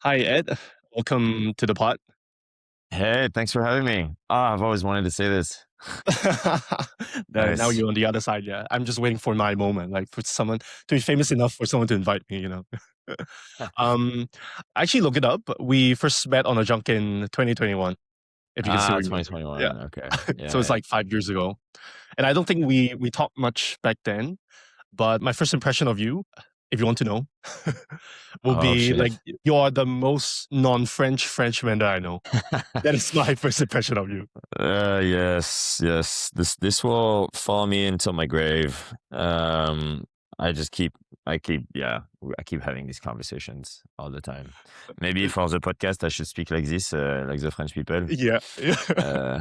Hi, Ed. Welcome to the pod. Hey, thanks for having me. I've always wanted to say this. Now Nice. you're on the other side. Yeah, I'm just waiting for my moment, like for someone to be famous enough for someone to invite me. um, I actually look it up. We first met on a junk in 2021, if you can still remember. Yeah, 2021. Okay. so Yeah, it's yeah. like 5 years ago, and I don't think we talked much back then. But my first impression of you, if you want to know, will Oh be like shit. you are the most non-French Frenchman that I know. That is my first impression of you. Yes, yes. This will follow me until my grave. I just keep, yeah, I keep having these conversations all the time. Maybe for the podcast, I should speak like this, like the French people. Yeah. Uh,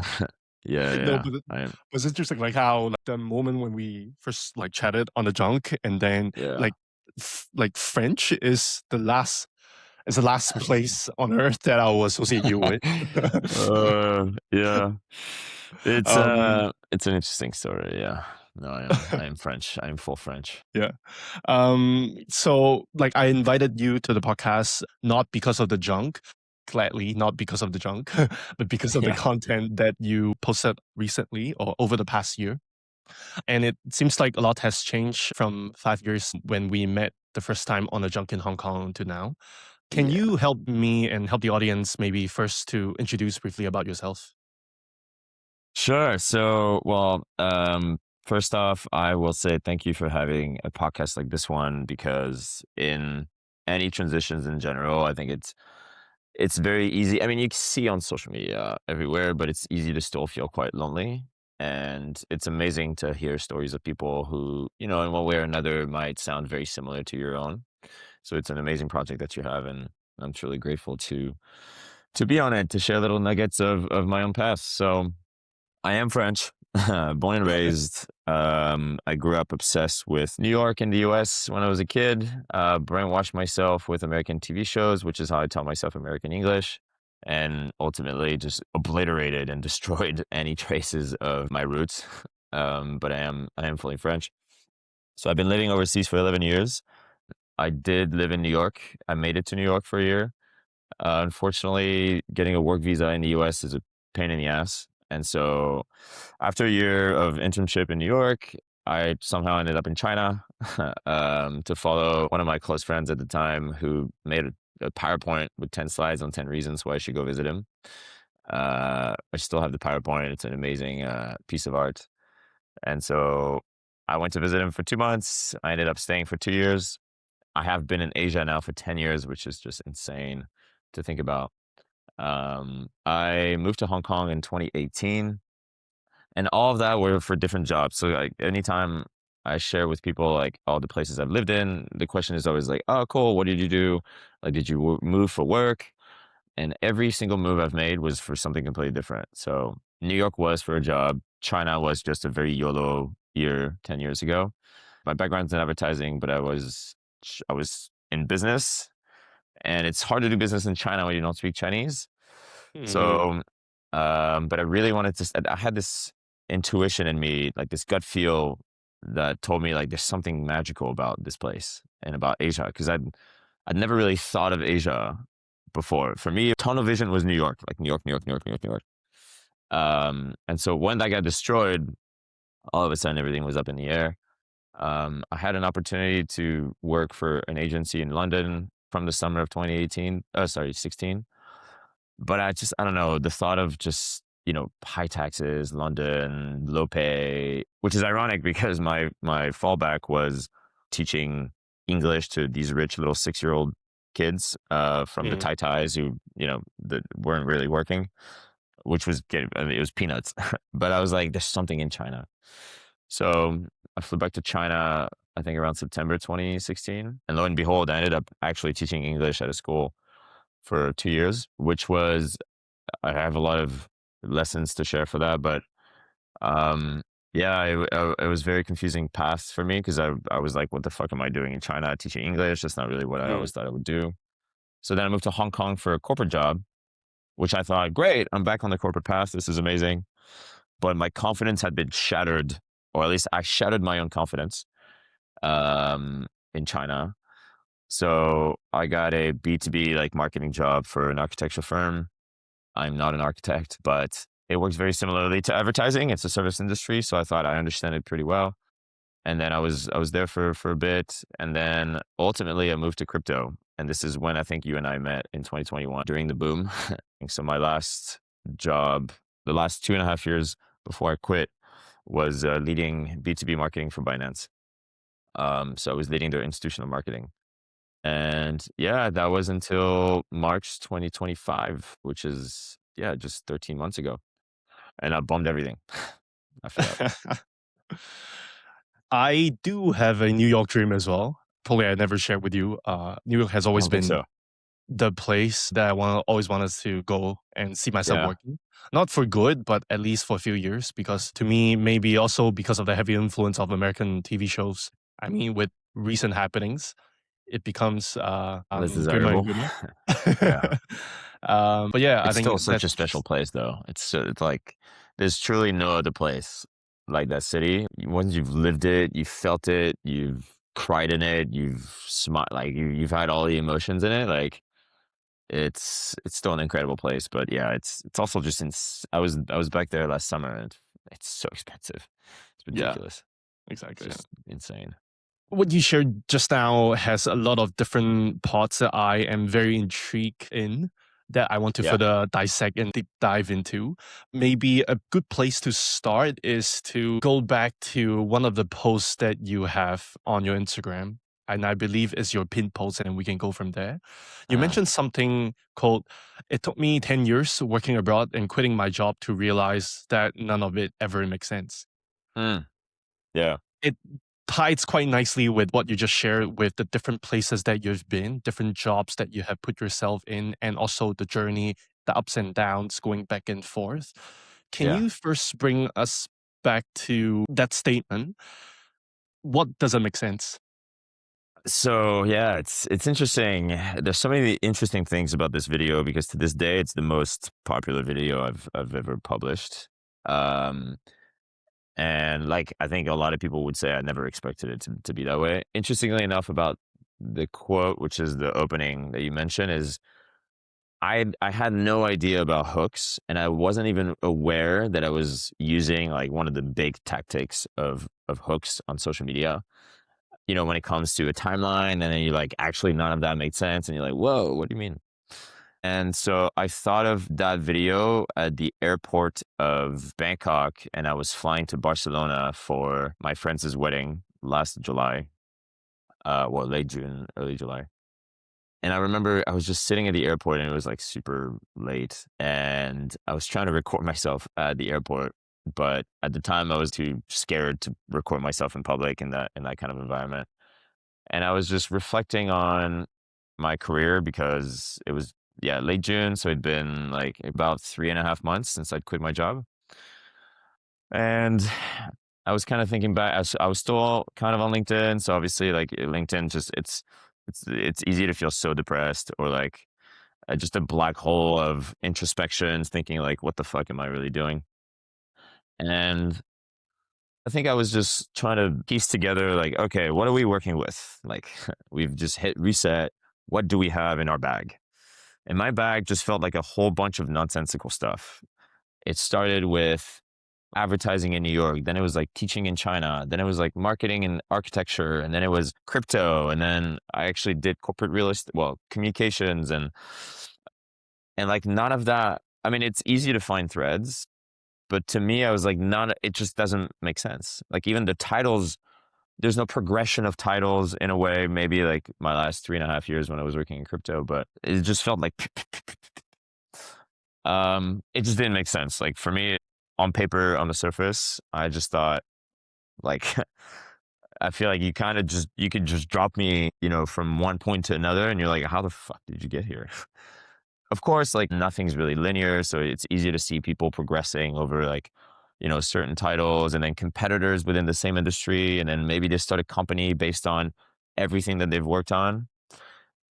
yeah, No, yeah. but I am. it's interesting, like how like, the moment when we first like chatted on the junk, and then Yeah. like like French is the last place on earth that I will associate you with. Yeah. um, It's an interesting story. Yeah. No, I am French. I am full French. yeah. So like I invited you to the podcast not because of the junk, gladly, not because of the junk, but because of the Yeah. content that you posted recently or over the past year. And it seems like a lot has changed from 5 years when we met the first time on a junk in Hong Kong to now. Can Yeah. you help me and help the audience maybe first to introduce briefly about yourself? Sure. First off, I will say thank you for having a podcast like this one because in any transitions in general, I think it's very easy. I mean, you can see on social media everywhere, but it's easy to still feel quite lonely. And it's amazing to hear stories of people who, in one way or another might sound very similar to your own. So it's an amazing project that you have, and I'm truly grateful to be on it, to share little nuggets of my own past. So I am French, born and raised. I grew up obsessed with New York and the US when I was a kid. Brainwashed myself with American TV shows, which is how I taught myself American English, and ultimately just obliterated and destroyed any traces of my roots. But I am fully French. So I've been living overseas for 11 years. I did live in New York. I made it to New York for a year. Unfortunately, getting a work visa in the US is a pain in the ass. And so after a year of internship in New York, I somehow ended up in China to follow one of my close friends at the time who made a PowerPoint with 10 slides on 10 reasons why I should go visit him. I still have the PowerPoint. It's an amazing piece of art. And so I went to visit him for 2 months. I ended up staying for 2 years. I have been in Asia now for 10 years, which is just insane to think about. I moved to Hong Kong in 2018, and all of that were for different jobs. So like anytime I share with people like all the places I've lived in, the question is always like, "Oh, cool. What did you do? Like, did you move for work?" And every single move I've made was for something completely different. So New York was for a job. China was just a very YOLO year 10 years ago. My background's in advertising, but I was in business, and it's hard to do business in China when you don't speak Chinese. Mhm. So, but I really wanted to. I had this intuition in me, like this gut feel that told me like there's something magical about this place and about Asia because I'd never really thought of Asia before. For me, tunnel vision was New York, like New York, New York, New York, New York, New York. And so when that got destroyed, all of a sudden everything was up in the air. I had an opportunity to work for an agency in London from the summer of 2018. Sorry, 16. But I don't know, the thought of just, high taxes, London, low pay, which is ironic because my fallback was teaching English to these rich little 6-year-old kids from the Mhm. Tai Tais who, that weren't really working, which was I mean, it was peanuts. But I was like, there's something in China. So I flew back to China, I think around September 2016. And lo and behold, I ended up actually teaching English at a school for 2 years, which was I have a lot of lessons to share for that, but um, yeah, it was very confusing path for me because I was like, what the fuck am I doing in China teaching English? That's not really what I Mhm. always thought I would do. So then I moved to Hong Kong for a corporate job, which I thought, great, I'm back on the corporate path. This is amazing. But my confidence had been shattered, or at least I shattered my own confidence in China. So I got a B2B like marketing job for an architecture firm. I'm not an architect, but it works very similarly to advertising. It's a service industry, so I thought I understand it pretty well. And then I was there for a bit, and then ultimately I moved to crypto. And this is when I think you and I met in 2021 during the boom. So my last job, the last 2.5 years before I quit, was leading B2B marketing for Binance. So I was leading their institutional marketing. And yeah, that was until March 2025, which is, yeah, just 13 months ago. And I bummed everything after that. I do have a New York dream as well. Probably I never shared with you. New York has I always don't think been so. the place that I want always wanted to go and see myself Yeah. working. Not for good, but at least for a few years. Because to me, maybe also because of the heavy influence of American TV shows. I mean, with recent happenings, it becomes Less grimmer and desirable. grimmer. Yeah. But yeah, I It's still think such a that's special just place, though. It's like there's truly no other place like that city. Once you've lived it, you've felt it, you've cried in it, you've smiled, like you've had all the emotions in it. Like it's still an incredible place. But yeah, it's also just I was back there last summer, and it's so expensive. It's yeah, ridiculous. It's exactly. just insane. What you shared just now has a lot of different parts that I am very intrigued in that I want to Yeah. further dissect and deep dive into. Maybe a good place to start is to go back to one of the posts that you have on your Instagram. And I believe is your pinned post, and we can go from there. You Uh, mentioned something called, it took me 10 years working abroad and quitting my job to realize that none of it ever makes sense. mm, yeah. It ties quite nicely with what you just shared with the different places that you've been, different jobs that you have put yourself in, and also the journey, the ups and downs going back and forth. Can Yeah. you first bring us back to that statement? What doesn't make sense? So yeah, it's interesting. There's so many interesting things about this video because to this day it's the most popular video I've ever published. Um and like I think a lot of people would say I never expected it to be that way. Interestingly enough about the quote, which is the opening that you mentioned, is I had no idea about hooks and I wasn't even aware that I was using like one of the big tactics of hooks on social media, when it comes to a timeline, and then you're like, actually, none of that made sense. And you're like, whoa, what do you mean? And so I thought of that video at the airport of Bangkok, and I was flying to Barcelona for my friend's wedding last July, well, late June, early July. And I remember I was just sitting at the airport and it was like super late. And I was trying to record myself at the airport. But at the time I was too scared to record myself in public in that kind of environment. And I was just reflecting on my career because it was, yeah, late June. So it'd been like about 3.5 months since I'd quit my job. And I was kind of thinking back, I was still kind of on LinkedIn. So obviously, like LinkedIn, just it's easy to feel so depressed or like just a black hole of introspections, thinking like, what the fuck am I really doing? And I think I was just trying to piece together, like, okay, what are we working with? Like, we've just hit reset. What do we have in our bag? And my bag just felt like a whole bunch of nonsensical stuff. It started with advertising in New York. Then it was like teaching in China. Then it was like marketing and architecture. And then it was crypto. And then I actually did corporate real estate, well, communications and like none of that. I mean, it's easy to find threads, but to me, I was like, none, it just doesn't make sense. Like even the titles, there's no progression of titles in a way, maybe like my last 3.5 years when I was working in crypto, but it just felt like, it just didn't make sense. Like for me, on paper, on the surface, I just thought like, I feel like you could just drop me, from one point to another and you're like, how the fuck did you get here? Of course, like nothing's really linear, so it's easy to see people progressing over like, certain titles and then competitors within the same industry. And then maybe they start a company based on everything that they've worked on.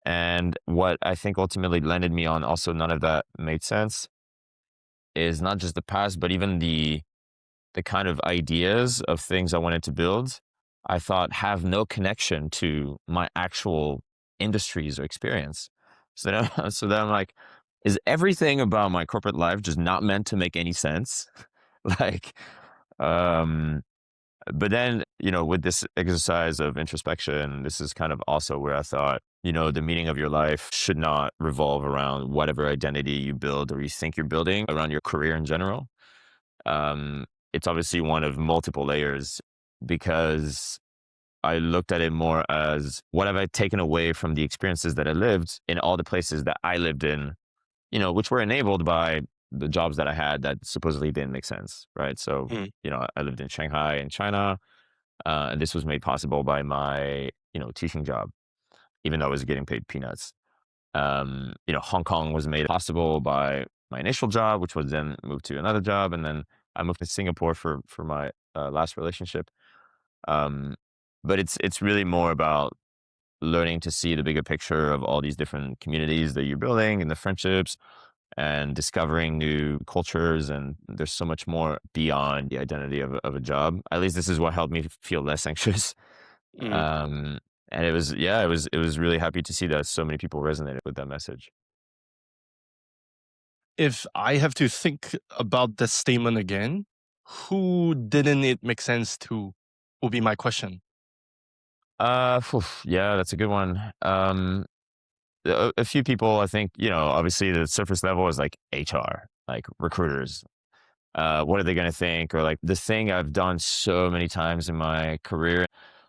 And what I think ultimately landed me on also none of that made sense is not just the past, but even the kind of ideas of things I wanted to build, I thought have no connection to my actual industries or experience. So then, so then I'm like, is everything about my corporate life just not meant to make any sense? like, um, but then, with this exercise of introspection, this is kind of also where I thought, the meaning of your life should not revolve around whatever identity you build or you think you're building around your career in general. Um, it's obviously one of multiple layers because I looked at it more as what have I taken away from the experiences that I lived in all the places that I lived in, which were enabled by the jobs that I had that supposedly didn't make sense, right? So, Mm. I lived in Shanghai in China, and this was made possible by my, teaching job, even though I was getting paid peanuts. Hong Kong was made possible by my initial job, which was then moved to another job, and then I moved to Singapore for my last relationship. Um, but it's really more about learning to see the bigger picture of all these different communities that you're building and the friendships and discovering new cultures. And there's so much more beyond the identity of a job. At least this is what helped me feel less anxious. Mm. Um, and it was really happy to see that so many people resonated with that message. If I have to think about this statement again, who didn't it make sense to? Will be my question. Yeah, that's a good one. A few people, I think, obviously the surface level is like HR, like recruiters. What are they going to think? Or like the thing I've done so many times in my career,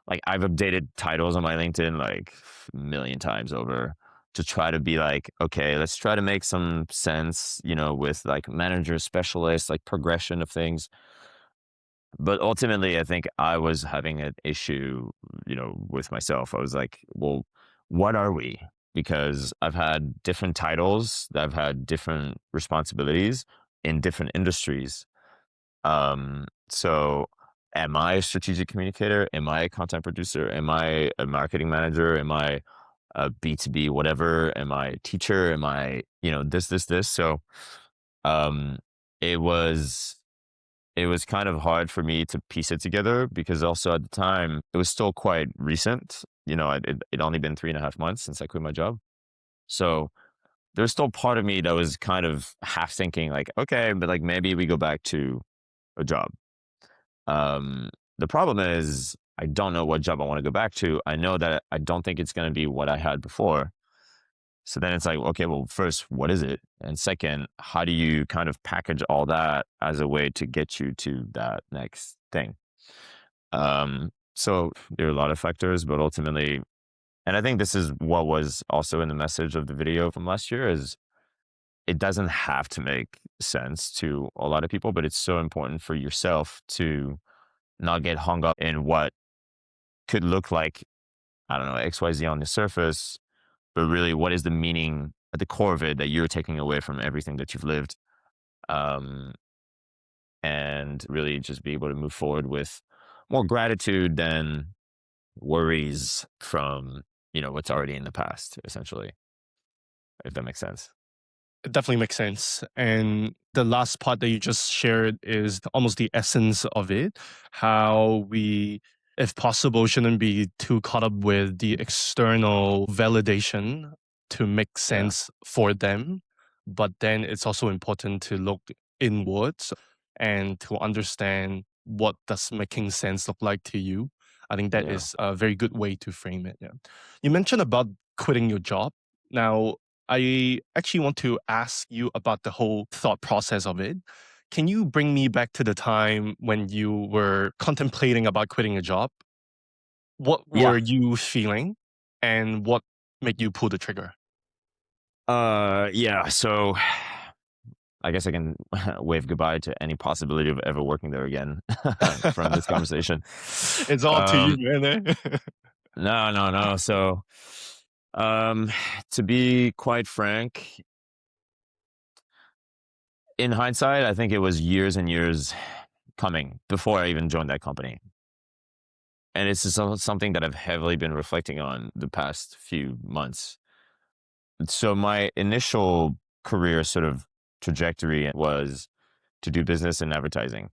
like I've updated titles on my LinkedIn like a million times over to try to be like, okay, let's try to make some sense, with like manager, specialist, like progression of things. But ultimately, I think I was having an issue, with myself. I was like, well, what are we? Because I've had different titles, I've had different responsibilities in different industries. So am I a strategic communicator? Am I a content producer? Am I a marketing manager? Am I a B2B whatever? Am I a teacher? Am I, this? So um it was it was kind of hard for me to piece it together because also at the time it was still quite recent. It'd only been 3.5 months since I quit my job. So there's still part of me that was kind of half thinking like, okay, but like maybe we go back to a job. The problem is I don't know what job I want to go back to. I know that I don't think it's going to be what I had before. So then it's like, okay, well, first, what is it? And second, how do you kind of package all that as a way to get you to that next thing? So there are a lot of factors, but ultimately, and I think this is what was also in the message of the video from last year is it doesn't have to make sense to a lot of people, but it's so important for yourself to not get hung up in what could look like, I don't know, XYZ on the surface, but really what is the meaning at the core of it that you're taking away from everything that you've lived. Um, and really just be able to move forward with more gratitude than worries from, what's already in the past, essentially, if that makes sense. It definitely makes sense. And the last part that you just shared is almost the essence of it. How we, if possible, shouldn't be too caught up with the external validation to make Yeah. sense for them. But then it's also important to look inwards and to understand what does making sense look like to you. I think that Yeah. is a very good way to frame it. Yeah. You mentioned about quitting your job. Now, I actually want to ask you about the whole thought process of it. Can you bring me back to the time when you were contemplating about quitting a job? What Yeah. were you feeling and what made you pull the trigger? Yeah. So I guess I can wave goodbye to any possibility of ever working there again from this conversation. It's all up to you, Um, man. no, no, no. So, um, to be quite frank, in hindsight, I think it was years and years coming before I even joined that company. And it's just something that I've heavily been reflecting on the past few months. So my initial career sort of trajectory was to do business in advertising,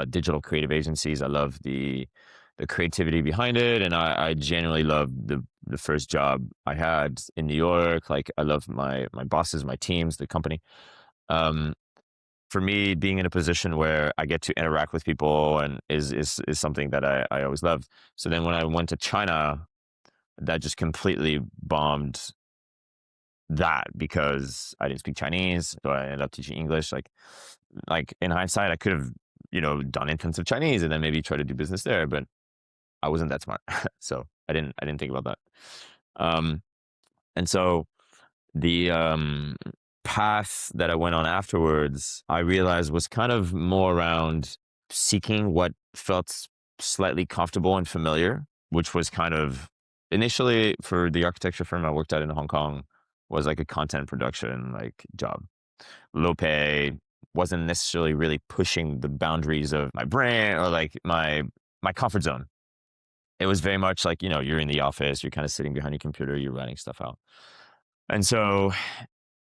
digital creative agencies. I love the the creativity behind it. And I genuinely loved the first job I had in New York. Like I love my bosses, my teams, the company. Um, for me, being in a position where I get to interact with people and is something that I always loved. So then when I went to China, that just completely bombed that because I didn't speak Chinese. So I ended up teaching English. Like in hindsight, I could have, done intensive Chinese and then maybe try to do business there, but I wasn't that smart. So I didn't think about that. Um, and so the path that I went on afterwards, I realized was kind of more around seeking what felt slightly comfortable and familiar, which was kind of initially for the architecture firm I worked at in Hong Kong was like a content production like job. Low pay, wasn't necessarily really pushing the boundaries of my brain or like my comfort zone. It was very much like, you're in the office, you're kind of sitting behind your computer, you're writing stuff out. And so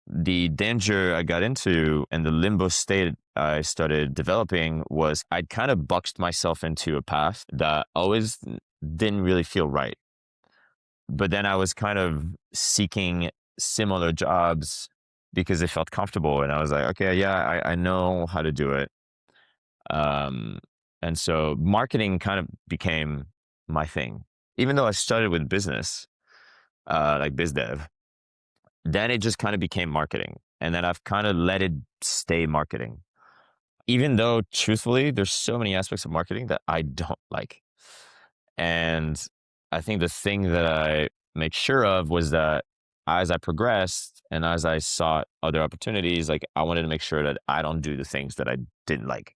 the danger I got into and the limbo state I started developing was I'd kind of boxed myself into a path that always didn't really feel right. But then I was kind of seeking similar jobs because it felt comfortable. And I was like, okay, yeah, I know how to do it. Um, and so marketing kind of became my thing. Even though I started with business, like biz dev, then it just kind of became marketing. And then I've kind of let it stay marketing. Even though truthfully, there's so many aspects of marketing that I don't like. And I think the thing that I make sure of was that as I progressed and as I sought other opportunities, like I wanted to make sure that I don't do the things that I didn't like,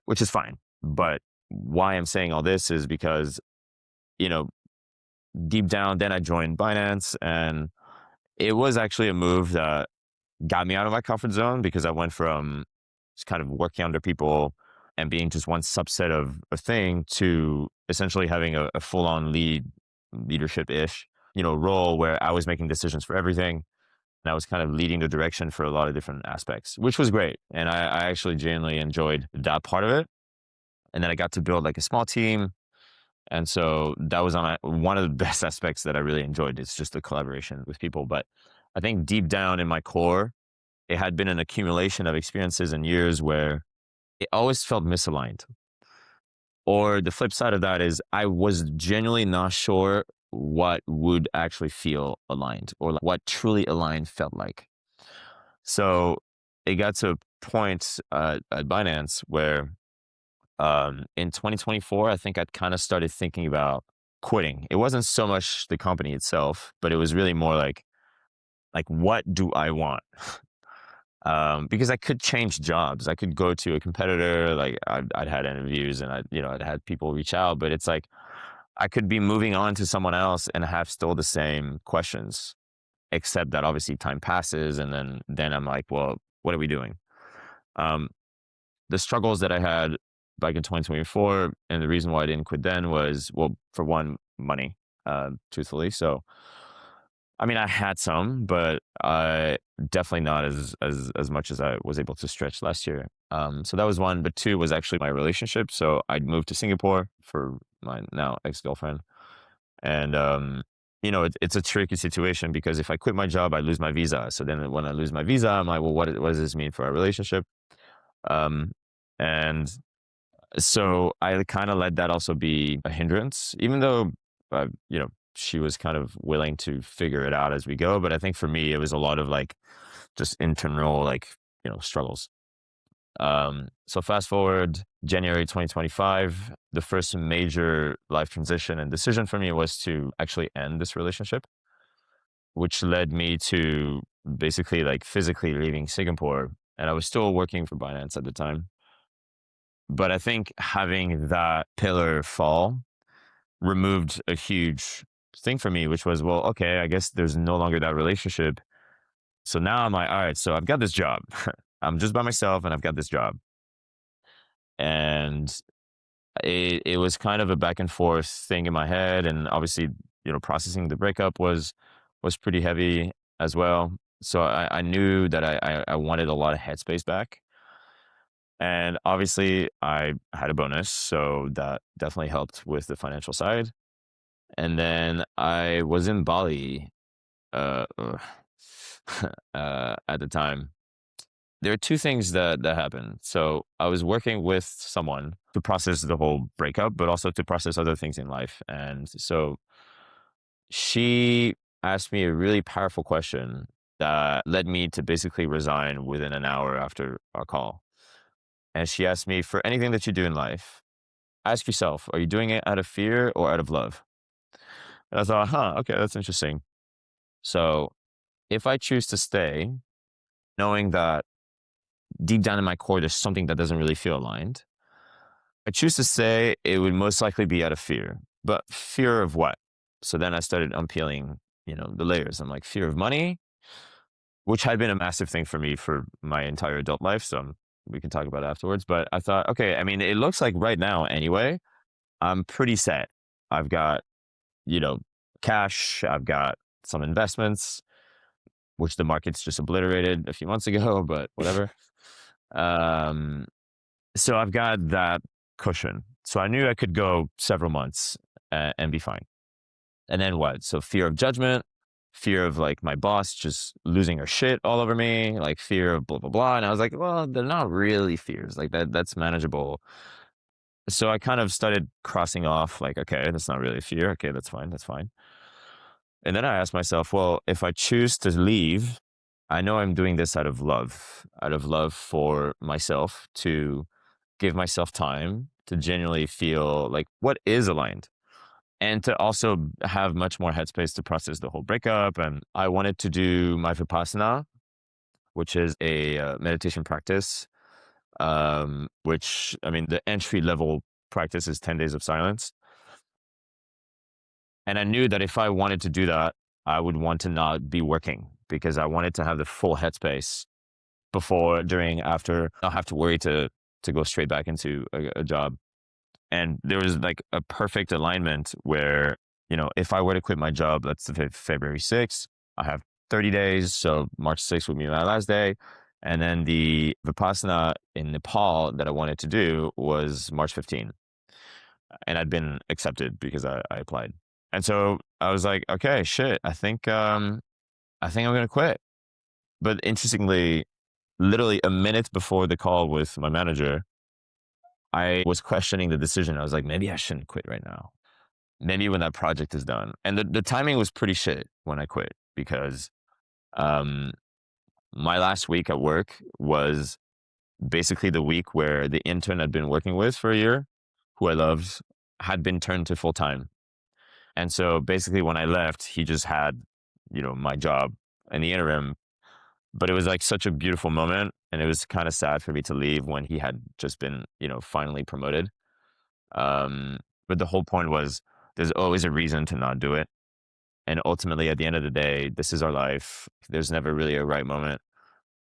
which is fine. But why I'm saying all this is because, you know, deep down, then I joined Binance and it was actually a move that got me out of my comfort zone because I went from just kind of working under people and being just one subset of a thing to essentially having a full-on leadership ish, role where I was making decisions for everything. And I was kind of leading the direction for a lot of different aspects, which was great. And I actually genuinely enjoyed that part of it. And then I got to build like a small team. And so that was one of the best aspects that I really enjoyed. It's just the collaboration with people. But I think deep down in my core, it had been an accumulation of experiences and years where it always felt misaligned. Or the flip side of that is I was genuinely not sure what would actually feel aligned or like what truly aligned felt like. So it got to a point at Binance where in 2024, I think I'd kind of started thinking about quitting. It wasn't so much the company itself, but it was really more like what do I want? Because I could change jobs. I could go to a competitor. Like I'd had interviews and I'd had people reach out, but it's like I could be moving on to someone else and have still the same questions, except that obviously time passes. And then I'm like, well, what are we doing? Um, the struggles that I had back in 2024 and the reason why I didn't quit then was, well, for one, money, truthfully. So I mean, I had some, but definitely not as much as I was able to stretch last year. So that was one, but two was actually my relationship. So I'd moved to Singapore for my now ex-girlfriend, and it's a tricky situation because if I quit my job, I lose my visa. So then when I lose my visa, I'm like, well, what does this mean for our relationship? Um, and so I kind of let that also be a hindrance, even though, she was kind of willing to figure it out as we go. But I think for me, it was a lot of like just internal, like, struggles. So fast forward January 2025, the first major life transition and decision for me was to actually end this relationship, which led me to basically like physically leaving Singapore. And I was still working for Binance at the time. But I think having that pillar fall removed a huge thing for me, which was, well, okay, I guess there's no longer that relationship. So now I'm like, all right, so I've got this job. I'm just by myself and I've got this job. And it was kind of a back and forth thing in my head. And obviously, processing the breakup was pretty heavy as well. So I knew that I wanted a lot of headspace back. And obviously, I had a bonus, so that definitely helped with the financial side. And then I was in Bali uh, uh, at the time. There are two things that happened. So I was working with someone to process the whole breakup, but also to process other things in life. And so she asked me a really powerful question that led me to basically resign within an hour after our call. And she asked me, for anything that you do in life, ask yourself, are you doing it out of fear or out of love? And I thought, huh, okay, that's interesting. So if I choose to stay, knowing that deep down in my core, there's something that doesn't really feel aligned, I choose to say it would most likely be out of fear. But fear of what? So then I started unpeeling, the layers. I'm like, fear of money, which had been a massive thing for me for my entire adult life. So we can talk about it afterwards. But I thought, okay, I mean, it looks like right now anyway, I'm pretty set. I've got, you know, cash, I've got some investments, which the market's just obliterated a few months ago, but whatever. Um, so I've got that cushion. So I knew I could go several months and be fine. And then what? So fear of judgment, fear of like my boss just losing her shit all over me, like fear of blah blah blah. And I was like, well, they're not really fears. Like that's manageable. So I kind of started crossing off like, okay, that's not really a fear. Okay, that's fine. That's fine. And then I asked myself, well, if I choose to leave, I know I'm doing this out of love for myself, to give myself time to genuinely feel like what is aligned, and to also have much more headspace to process the whole breakup. And I wanted to do my Vipassana, which is a meditation practice, which, I mean, the entry level practice is 10 days of silence. And I knew that if I wanted to do that, I would want to not be working because I wanted to have the full headspace before, during, after. I'll have to worry to go straight back into a job. And there was like a perfect alignment where, if I were to quit my job, that's the February 6th, I have 30 days. So March 6th would be my last day. And then the Vipassana in Nepal that I wanted to do was March 15th. And I'd been accepted because I applied. And so I was like, okay, shit, I think I'm gonna quit. But interestingly, literally a minute before the call with my manager, I was questioning the decision. I was like, maybe I shouldn't quit right now. Maybe when that project is done. And the timing was pretty shit when I quit because um, my last week at work was basically the week where the intern I'd been working with for a year, who I loved, had been turned to full time. And so basically when I left, he just had, my job in the interim. But it was like such a beautiful moment. And it was kind of sad for me to leave when he had just been, finally promoted. Um, but the whole point was there's always a reason to not do it. And ultimately, at the end of the day, this is our life. There's never really a right moment,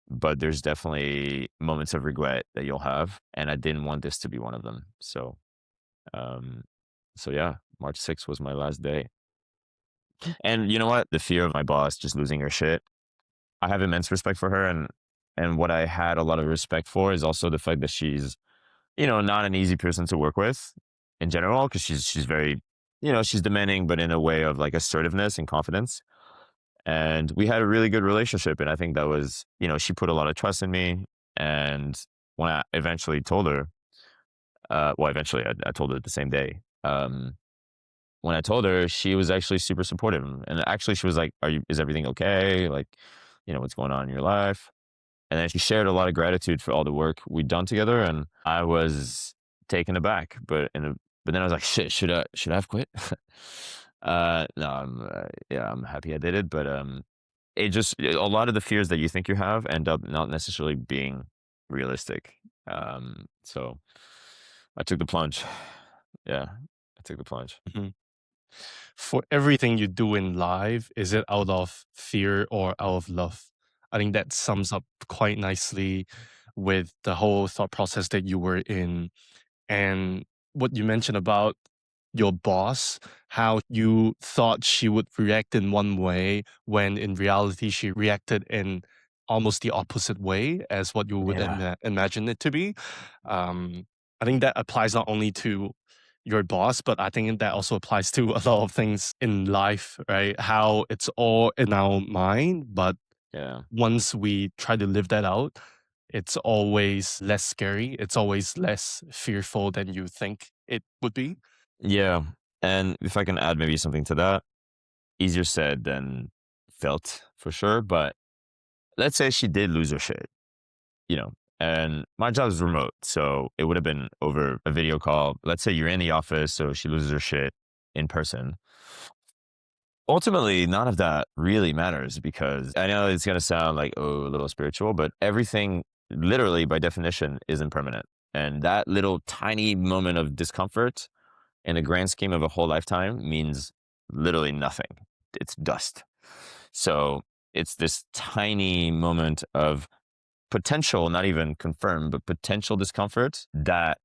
but there's definitely moments of regret that you'll have. And I didn't want this to be one of them. Um, so yeah, March 6th was my last day. And you know what? The fear of my boss just losing her shit. I have immense respect for her, and what I had a lot of respect for is also the fact that she's, not an easy person to work with in general, because she's very, she's demanding, but in a way of like assertiveness and confidence. And we had a really good relationship, and I think that was, she put a lot of trust in me. And when I eventually told her, well, eventually I told her the same day. When I told her, she was actually super supportive, and actually she was like, is everything okay? Like, what's going on in your life? And then she shared a lot of gratitude for all the work we'd done together, and I was taken aback. But then I was like, shit, should I have quit? No, yeah, I'm happy I did it. But it just, a lot of the fears that you think you have end up not necessarily being realistic. So I took the plunge. Yeah, I took the plunge. Mhm. For everything you do in life, is it out of fear or out of love? I think that sums up quite nicely with the whole thought process that you were in. And what you mentioned about your boss, how you thought she would react in one way when in reality she reacted in almost the opposite way as what you would Yeah. imagine it to be. I think that applies not only to your boss, but I think that also applies to a lot of things in life, right? How it's all in our mind, but Yeah. once we try to live that out, it's always less scary. It's always less fearful than you think it would be. Yeah. And if I can add maybe something to that, easier said than felt for sure. But let's say she did lose her shit, you know, and my job is remote. So it would have been over a video call. Let's say you're in the office, so she loses her shit in person. Ultimately, none of that really matters because I know it's going to sound like, oh, a little spiritual, but everything literally by definition is impermanent. And that little tiny moment of discomfort in the grand scheme of a whole lifetime means literally nothing. It's dust. So it's this tiny moment of potential, not even confirmed, but potential discomfort that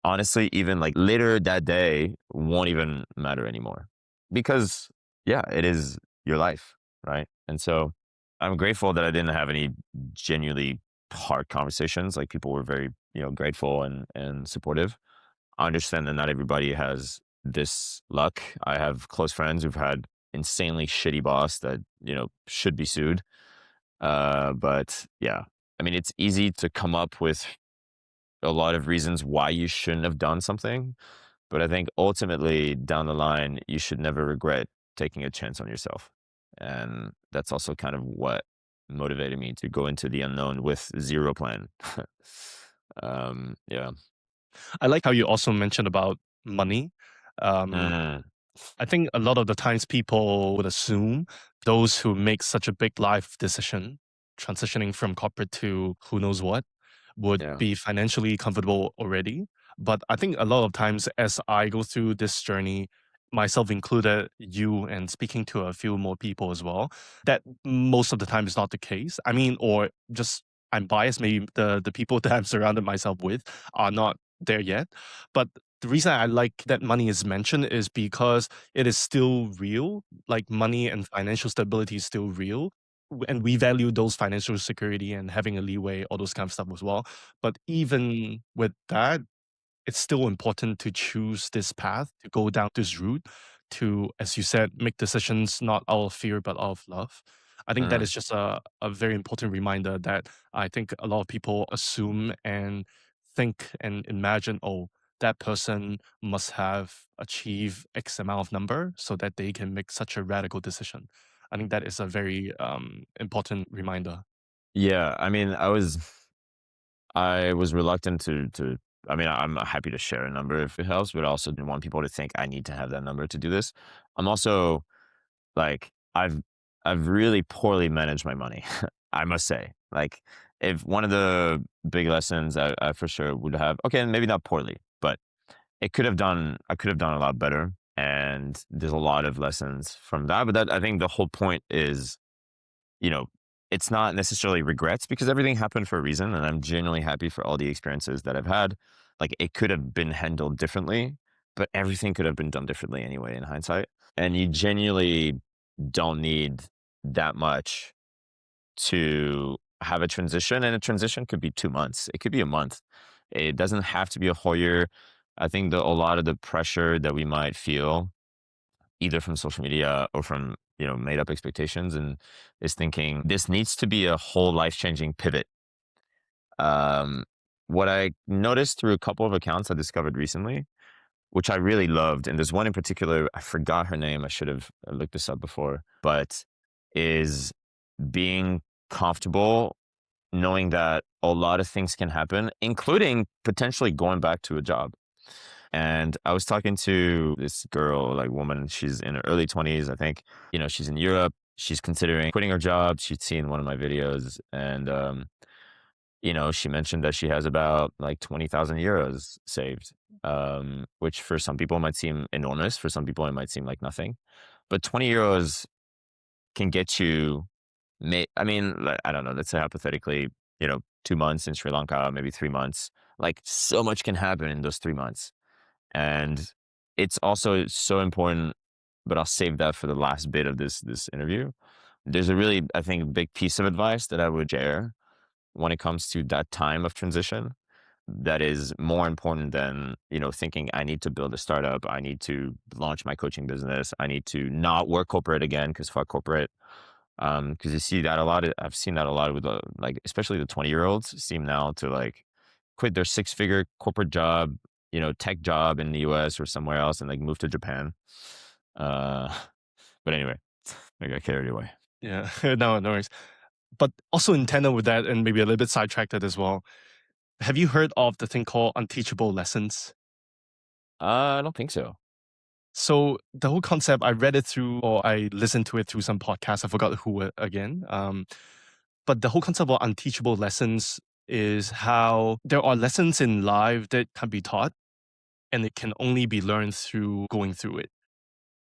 honestly, even like later that day won't even matter anymore. Because, yeah, it is your life. Right. And so I'm grateful that I didn't have any genuinely hard conversations. Like people were very, grateful and supportive. I understand that not everybody has this luck. I have close friends who've had insanely shitty boss that, should be sued. But yeah, I mean, it's easy to come up with a lot of reasons why you shouldn't have done something. But I think ultimately down the line, you should never regret taking a chance on yourself. And that's also kind of what motivated me to go into the unknown with zero plan. Yeah. I like how you also mentioned about money. Um, Mm, I think a lot of the times people would assume those who make such a big life decision, transitioning from corporate to who knows what, would yeah. be financially comfortable already. But I think a lot of times as I go through this journey, myself included, you and speaking to a few more people as well, that most of the time is not the case. I mean, or just I'm biased, maybe the people that I'm surrounded myself with are not there yet. But the reason I like that money is mentioned is because it is still real. Like money and financial stability is still real. And we value those financial security and having a leeway, all those kind of stuff as well. But even with that, it's still important to choose this path, to go down this route, to, as you said, make decisions not out of fear, but out of love. I think that Mm. is just a very important reminder that I think a lot of people assume and think and imagine, oh, that person must have achieved X amount of number so that they can make such a radical decision. I think that is a very important reminder. Yeah. I mean, I was reluctant to I mean, I'm happy to share a number if it helps, but I also didn't want people to think I need to have that number to do this. I'm also like I've really poorly managed my money, I must say. Like if one of the big lessons I for sure would have, okay, maybe not poorly, but I could have done a lot better. And there's a lot of lessons from that. But that I think the whole point is, you know, it's not necessarily regrets because everything happened for a reason. And I'm genuinely happy for all the experiences that I've had. Like it could have been handled differently, but everything could have been done differently anyway in hindsight. And you genuinely don't need that much to have a transition. And a transition could be 2 months, it could be a month. It doesn't have to be a whole year. I think that a lot of the pressure that we might feel either from social media or from made up expectations and is thinking this needs to be a whole life changing pivot. um what I noticed through a couple of accounts I discovered recently, which I really loved, and there's one in particular, I forgot her name, I should have looked this up before, but is being comfortable knowing that a lot of things can happen, including potentially going back to a job. And I was talking to this girl, like woman, she's in her early 20s, I think. She's in Europe. She's considering quitting her job. She'd seen one of my videos and she mentioned that she has about like 20,000 euros saved. Which for some people might seem enormous, for some people it might seem like nothing. But 20 euros can get you I mean, like, I don't know, let's say hypothetically, 2 months in Sri Lanka, maybe 3 months. Like so much can happen in those 3 months. And it's also so important, but I'll save that for the last bit of this interview. there's a really, I think, big piece of advice that I would share when it comes to that time of transition that is more important than, thinking I need to build a startup, I need to launch my coaching business, I need to not work corporate again because fuck corporate. Because you see that a lot. I've seen that a lot with like especially the 20-year-olds seem now to like quit their six-figure corporate job, tech job in the US or somewhere else and like move to Japan. Uh, but anyway, I got carried away. Yeah, no, no worries. But also in tandem with that, and maybe a little bit sidetracked as well. Have you heard of the thing called unteachable lessons? I don't think so. So the whole concept, I read it through, or I listened to it through some podcast. I forgot who again. But the whole concept of unteachable lessons is how there are lessons in life that can be taught, and it can only be learned through going through it.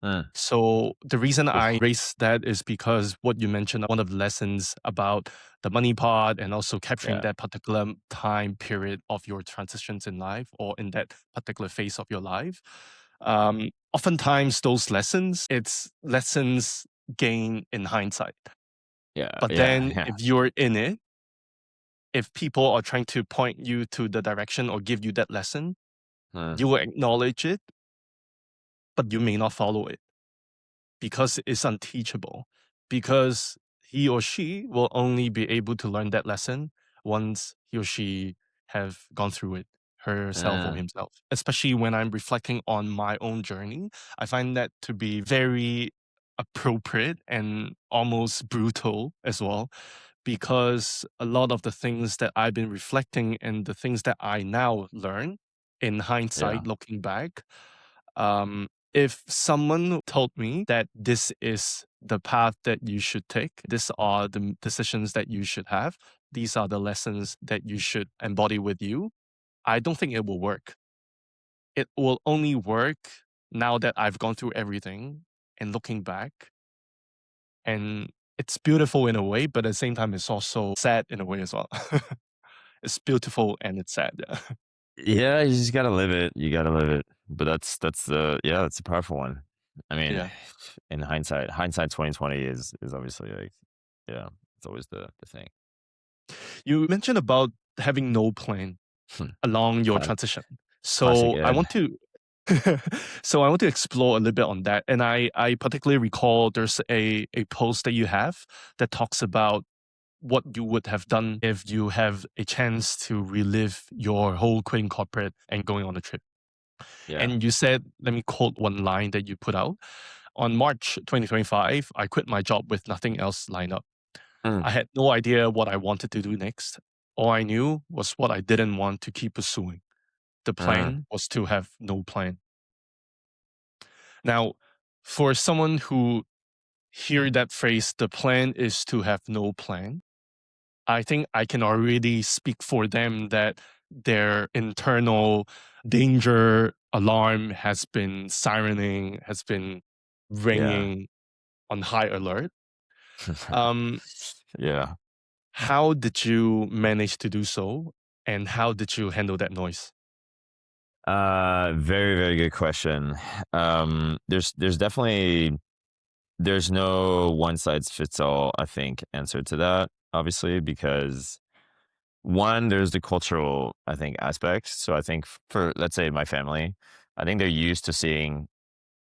Mm, So the reason I oof, raise that is because what you mentioned, one of the lessons about the money part and also capturing yeah, that particular time period of your transitions in life or in that particular phase of your life. Oftentimes those lessons, it's lessons gained in hindsight. yeah, But yeah, then yeah. if you're in it, if people are trying to point you to the direction or give you that lesson, Mm, you will acknowledge it, but you may not follow it, because it's unteachable, because he or she will only be able to learn that lesson once he or she have gone through it herself or mm, himself. Especially when I'm reflecting on my own journey, I find that to be very appropriate and almost brutal as well, because a lot of the things that I've been reflecting and the things that I now learn in yeah, hindsight looking back, if someone told me that this is the path that you should take, these are the decisions that you should have, these are the lessons that you should embody with you, I don't think it will work. It will only work now that I've gone through everything and looking back. And it's beautiful in a way, but at the same time, it's also sad in a way as well. It's beautiful and it's sad. Yeah. yeah. You just gotta live it. You gotta live it. But that's the yeah, that's a powerful one. I mean, Yeah. in hindsight 2020 is obviously like, yeah, it's always the thing. You mentioned about having no plan along your Cla- transition. Classic So I Ed. want to so I want to explore a little bit on that. And I particularly recall there's a post that you have that talks about what you would have done if you have a chance to relive your whole quitting corporate and going on a trip. Yeah. And you said, let me quote one line that you put out. On March 2025, I quit my job with nothing else lined up. Mm, I had no idea what I wanted to do next. All I knew was what I didn't want to keep pursuing. The mm, plan was to have no plan. Now, for someone who hear that phrase, the plan is to have no plan, I think I can already speak for them that their internal danger alarm has been sirening, has been yeah. ringing on high alert. Um, Yeah. how did you manage to do so? And how did you handle that noise? Very, very good question. There's definitely there's no one size fits all, I think, answer to that, obviously, because one, there's the cultural, I think, aspects. So I think for let's say my family, I think they're used to seeing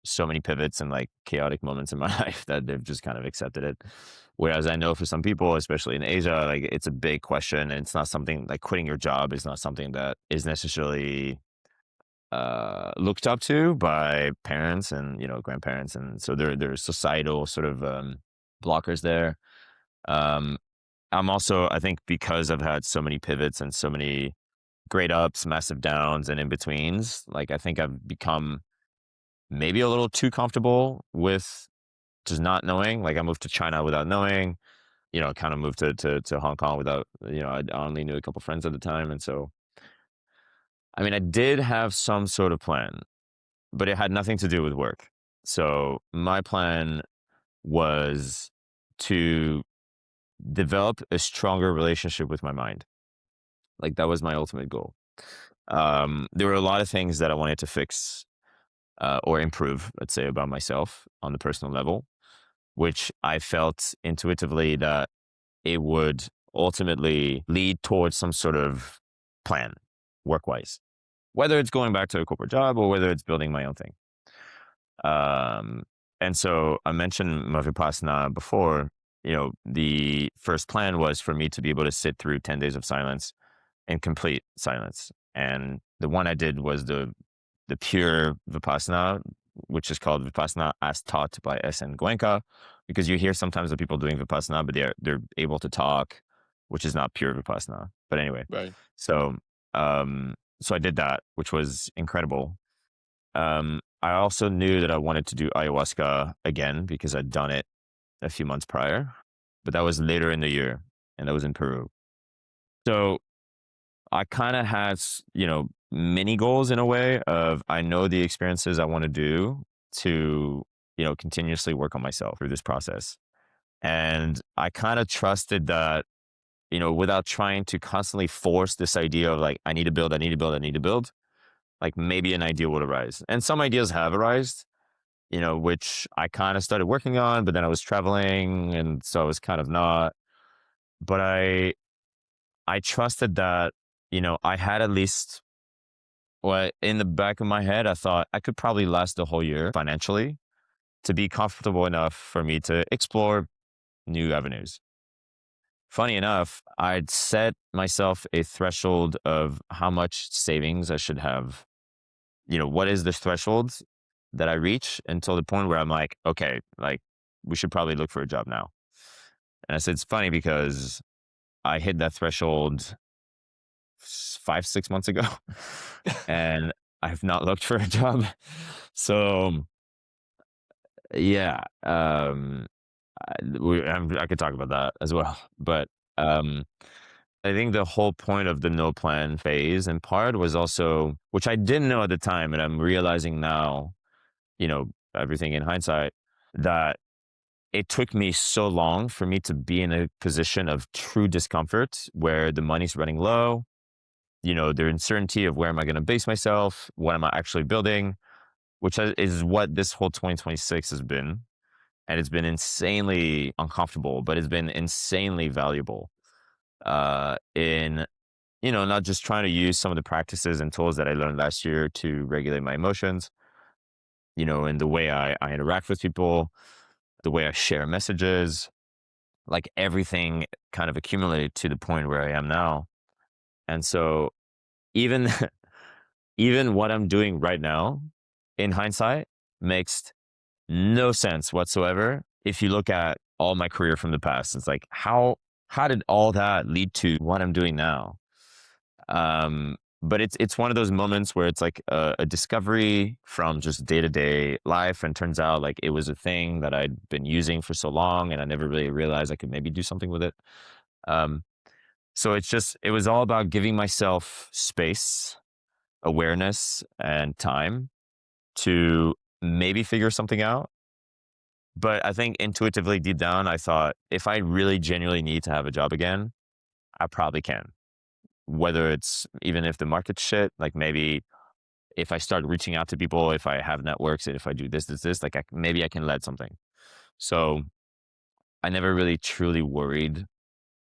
so many pivots and like chaotic moments in my life that they've just kind of accepted it. Whereas I know for some people, especially in Asia, like it's a big question and it's not something like quitting your job is not something that is necessarily looked up to by parents and grandparents, and so there's societal sort of blockers there. Um, I'm also, I think, because I've had so many pivots and so many great ups, massive downs, and in betweens, like I think I've become maybe a little too comfortable with just not knowing. Like I moved to China without knowing, kind of moved to Hong Kong without, I only knew a couple friends at the time, and so I mean, I did have some sort of plan, but it had nothing to do with work. So my plan was to develop a stronger relationship with my mind. Like that was my ultimate goal. There were a lot of things that I wanted to fix or improve, let's say, about myself on the personal level. which I felt intuitively that it would ultimately lead towards some sort of plan work wise, whether it's going back to a corporate job or whether it's building my own thing. Um, and so I mentioned my Vipassana before. The first plan was for me to be able to sit through 10 days of silence in complete silence. And the one I did was the pure Vipassana, which is called Vipassana as taught by S.N. Goenka, because you hear sometimes the people doing Vipassana, but they're able to talk, which is not pure Vipassana. But anyway, Right. so so I did that, which was incredible. I also knew that I wanted to do ayahuasca again because I'd done it a few months prior, but that was later in the year, and that was in Peru. So I kind of had, mini goals in a way of I know the experiences I want to do to, continuously work on myself through this process. And I kind of trusted that, without trying to constantly force this idea of like, I need to build, I need to build, I need to build, like maybe an idea would arise. And some ideas have arisen, which I kind of started working on, but then I was traveling. And so I was kind of not, but I trusted that, I had at least, well, in the back of my head, I thought I could probably last the whole year financially to be comfortable enough for me to explore new avenues. Funny enough, I'd set myself a threshold of how much savings I should have. What is the threshold that I reach until the point where I'm like, okay, like we should probably look for a job now. And I said, it's funny because I hit that threshold 5, 6 months ago and I've not looked for a job. So yeah, I could talk about that as well. But um, I think the whole point of the no plan phase in part was also, which I didn't know at the time, and I'm realizing now, everything in hindsight, that it took me so long for me to be in a position of true discomfort where the money's running low, the uncertainty of where am I going to base myself, what am I actually building, which is what this whole 2026 has been. And it's been insanely uncomfortable, but it's been insanely valuable in, not just trying to use some of the practices and tools that I learned last year to regulate my emotions, in the way I interact with people, the way I share messages, like everything kind of accumulated to the point where I am now. And so even even what I'm doing right now in hindsight makes no sense whatsoever. If you look at all my career from the past, it's like, how did all that lead to what I'm doing now? But it's one of those moments where it's like a discovery from just day to day life, and turns out like it was a thing that I'd been using for so long, and I never really realized I could maybe do something with it. Um, so it was all about giving myself space, awareness, and time to maybe figure something out. But I think intuitively deep down, I thought if I really genuinely need to have a job again, I probably can. Whether it's even if the market's shit, like maybe if I start reaching out to people, if I have networks, if I do this, like maybe I can lead something. So I never really truly worried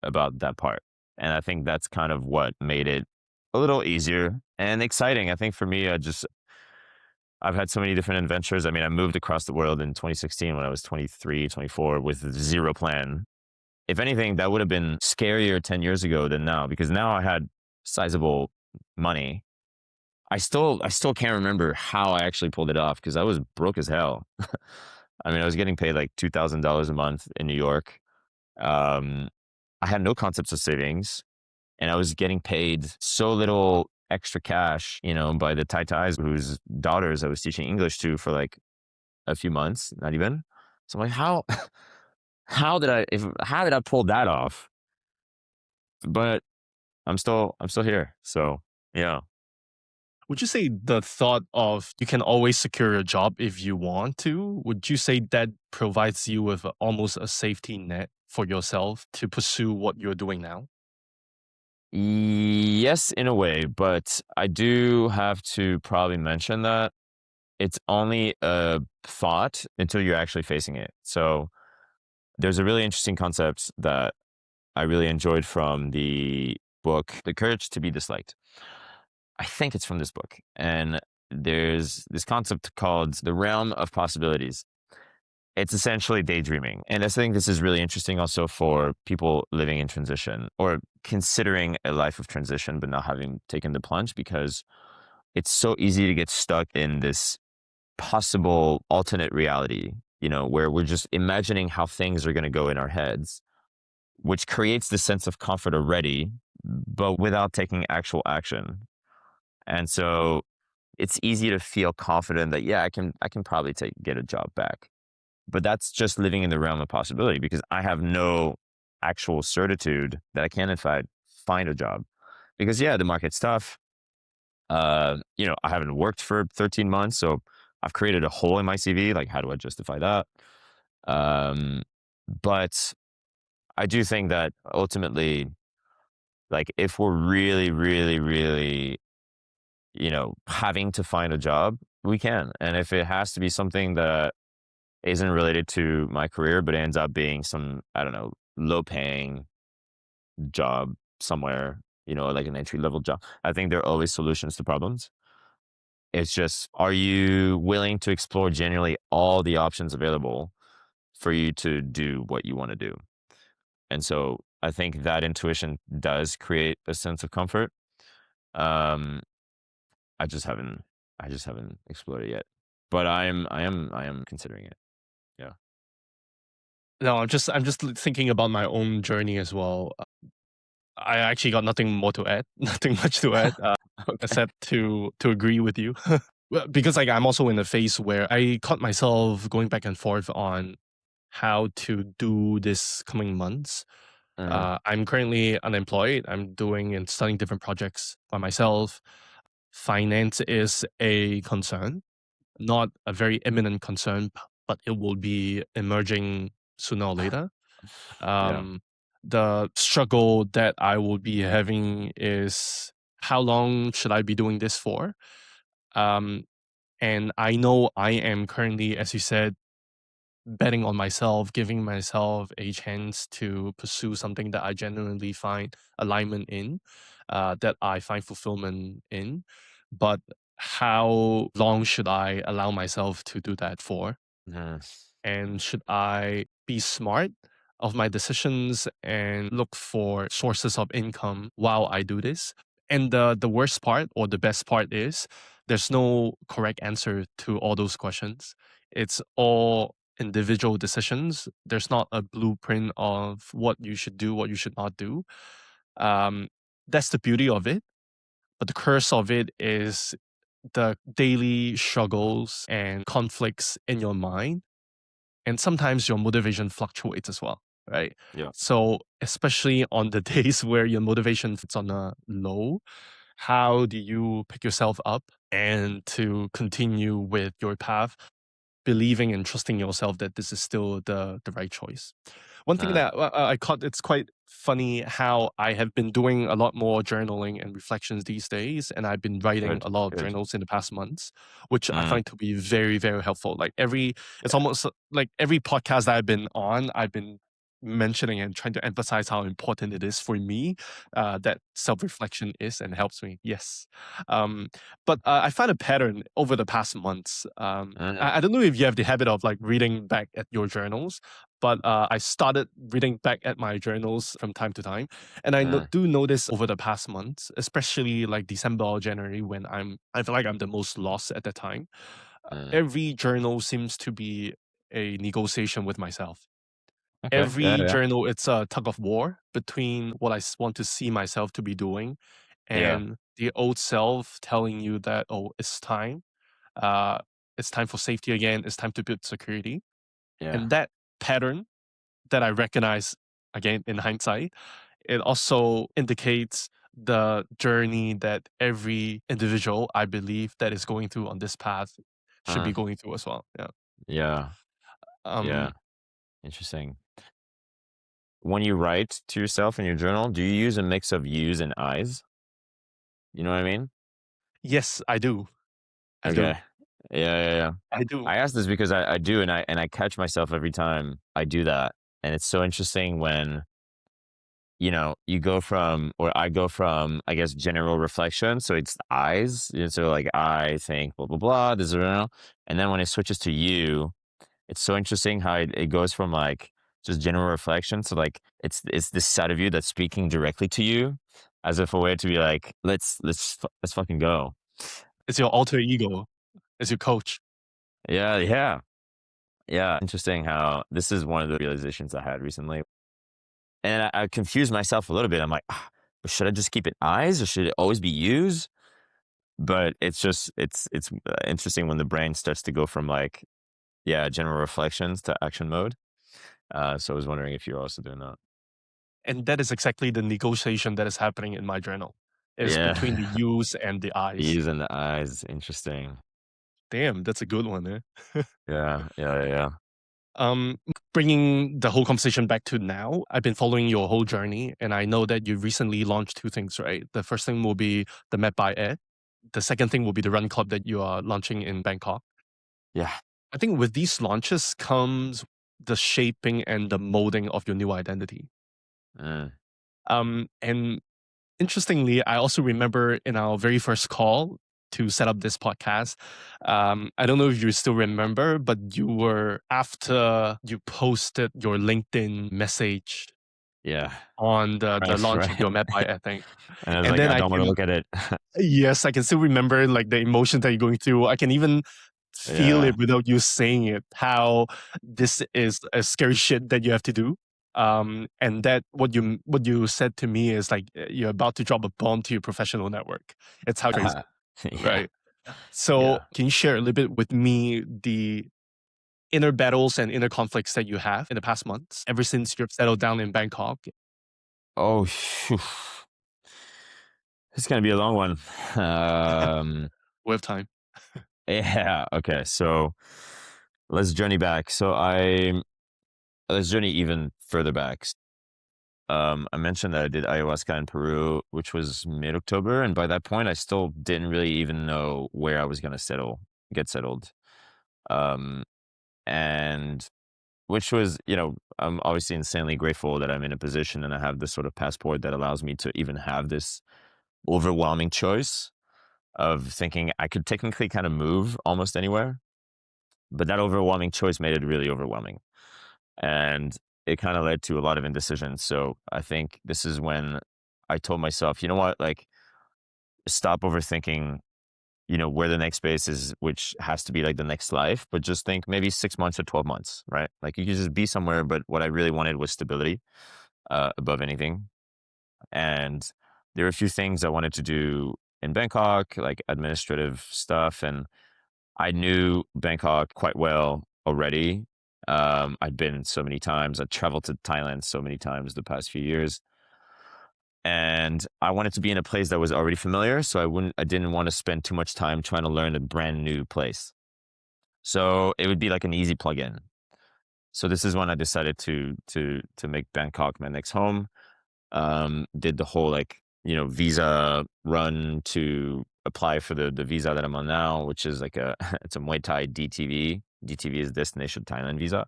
about that part. And I think that's kind of what made it a little easier and exciting. I think for me, I've had so many different adventures. I mean, I moved across the world in 2016 when I was 23, 24 with zero plan. If anything, that would have been scarier 10 years ago than now, because now I had sizable money. I still can't remember how I actually pulled it off because I was broke as hell. I mean, I was getting paid like $2,000 a month in New York. Um, I had no concepts of savings, and I was getting paid so little extra cash, by the Tai Tais whose daughters I was teaching English to for like a few months, not even. So I'm like, how did I pull that off? But I'm still here. So yeah. Would you say the thought of you can always secure a job if you want to, would you say that provides you with almost a safety net for yourself to pursue what you're doing now? Yes, in a way, but I do have to probably mention that it's only a thought until you're actually facing it. So There's a really interesting concept that I really enjoyed from the book, The Courage to be Disliked. I think it's from this book. And there's this concept called the realm of possibilities. It's essentially daydreaming. And I think this is really interesting also for people living in transition or considering a life of transition, but not having taken the plunge, because it's so easy to get stuck in this possible alternate reality, where we're just imagining how things are going to go in our heads, which creates this sense of comfort already, but without taking actual action. And so it's easy to feel confident that, yeah, I can probably get a job back. But that's just living in the realm of possibility, because I have no actual certitude that I can, in fact, find a job. Because yeah, the market's tough. I haven't worked for 13 months, so I've created a hole in my CV. Like, how do I justify that? Um, but I do think that ultimately, like, if we're really, really, really, having to find a job, we can. And if it has to be something that isn't related to my career, but ends up being some, I don't know, low paying job somewhere, like an entry level job, I think there are always solutions to problems. It's just, are you willing to explore genuinely all the options available for you to do what you want to do? And so I think that intuition does create a sense of comfort. Um, I just haven't, I just haven't explored it yet, but I am considering it. Yeah. No, I'm just thinking about my own journey as well. I actually got nothing more to add, nothing much to add, Okay. except to agree with you. Well, because like I'm also in a phase where I caught myself going back and forth on how to do this coming months. Mm, I'm currently unemployed. I'm doing and studying different projects by myself. Finance is a concern, not a very imminent concern, but it will be emerging sooner or later. yeah. Um, the struggle that I will be having is how long should I be doing this for? Um, and I know I am currently, as you said, betting on myself, giving myself a chance to pursue something that I genuinely find alignment in, that I find fulfillment in. But how long should I allow myself to do that for? Mm, And should I be smart of my decisions and look for sources of income while I do this? And the worst part or the best part is there's no correct answer to all those questions. It's all individual decisions. There's not a blueprint of what you should do, what you should not do. Um, that's the beauty of it. But the curse of it is the daily struggles and conflicts in your mind, and sometimes your motivation fluctuates as well, right? yeah. So, especially on the days where your motivation is on a low, how do you pick yourself up and to continue with your path, believing and trusting yourself that this is still the right choice? One thing Uh, that I caught, it's quite funny how I have been doing a lot more journaling and reflections these days, and I've been writing good. a lot of Good. journals in the past months, which I Mm, find to be very, very helpful. Like it's yeah. almost like every podcast that I've been on, I've been mentioning and trying to emphasize how important it is for me, that self-reflection is and helps me. Yes. Um, but I found a pattern over the past months. Mm, I don't know if you have the habit of like reading back at your journals, but I started reading back at my journals from time to time, and mm, do notice over the past months, especially like December or January, when I feel like I'm the most lost at that time. mm. Every journal seems to be a negotiation with myself. Okay. Yeah. Every Yeah. journal, it's a tug of war between what want to see myself to be doing, Yeah. and the old self telling you that, oh, uh, it's time for safety again. It's time to build security, Yeah. and that pattern that I recognize again in hindsight, it also indicates the journey that every individual I believe that is going through on this path should be Mm, going through as well. Yeah. yeah. Yeah. Um, Interesting. When you write to yourself in your journal, do you use a mix of yous and I's? You know what I mean? yes, I do. I Okay. do. Yeah. Yeah. Yeah. I do. I ask this because I do, and I catch myself every time I do that. And it's so interesting when, you know, you go from, or I go from, I guess, general reflection. So it's eyes. So like I think blah, blah, blah, this, and then when it switches to you, it's so interesting how it goes from like just general reflection to like it's this side of you that's speaking directly to you, as if a way to be like, let's fucking go. It's your alter ego. It's your coach. Yeah, yeah, yeah. Interesting how this is one of the realizations I had recently, and I confused myself a little bit. I'm like, "Ah, but should I just keep it eyes or should it always be use?" But it's just it's interesting when the brain starts to go from like, yeah, general reflections to action mode. So I was wondering if you're also doing that. And that is exactly the negotiation that is happening in my journal. Is between the Yeah. yous and the eyes. Ease in the eyes, interesting. Damn, that's a good one, eh? Yeah, yeah, yeah, yeah. Um, Bringing the whole conversation back to now, I've been following your whole journey, and I know that you recently launched two things, right? The first thing will be the Met by Air. The second thing will be the run club that you are launching in Bangkok. Yeah. I think with these launches comes the shaping and the molding of your new identity. Mm, And interestingly, I also remember in our very first call to set up this podcast, I don't know if you still remember, but you were after you posted your LinkedIn message yeah. on the Right, launch of right. your Met by Air thing. And I was And like, then I I don't wanna can look at it. Yes, I can still remember like the emotion that you're going through. I can even feel Yeah. it without you saying it, how this is a scary shit that you have to do. And that what you said to me is like you're about to drop a bomb to your professional network. It's how crazy, Yeah, right? So yeah. can you share a little bit with me the inner battles and inner conflicts that you have in the past months, ever since you've settled down in Bangkok? Oh, phew. It's gonna be a long one. Um, We have time. yeah, okay, so let's journey back. Let's journey even further back. I mentioned that I did ayahuasca in Peru, which was mid-October, and by that point, I still didn't really even know where I was gonna get settled. Um, and which was, I'm obviously insanely grateful that I'm in a position and I have this sort of passport that allows me to even have this overwhelming choice of thinking I could technically kind of move almost anywhere, but that overwhelming choice made it really overwhelming. And it kind of led to a lot of indecision. So I think this is when I told myself, you know what, like stop overthinking, where the next space is, which has to be like the next life, but just think maybe 6 months or 12 months, right? Like you could just be somewhere, but what I really wanted was stability above anything. And there were a few things I wanted to do in Bangkok, like administrative stuff. And I knew Bangkok quite well already. I'd been so many times. I traveled to Thailand so many times the past few years. And I wanted to be in a place that was already familiar. So I didn't want to spend too much time trying to learn a brand new place. So it would be like an easy plug-in. So this is when I decided to make Bangkok my next home. Did the whole like, visa run to apply for the visa that I'm on now, which is like it's a Muay Thai DTV. DTV is Destination Thailand visa,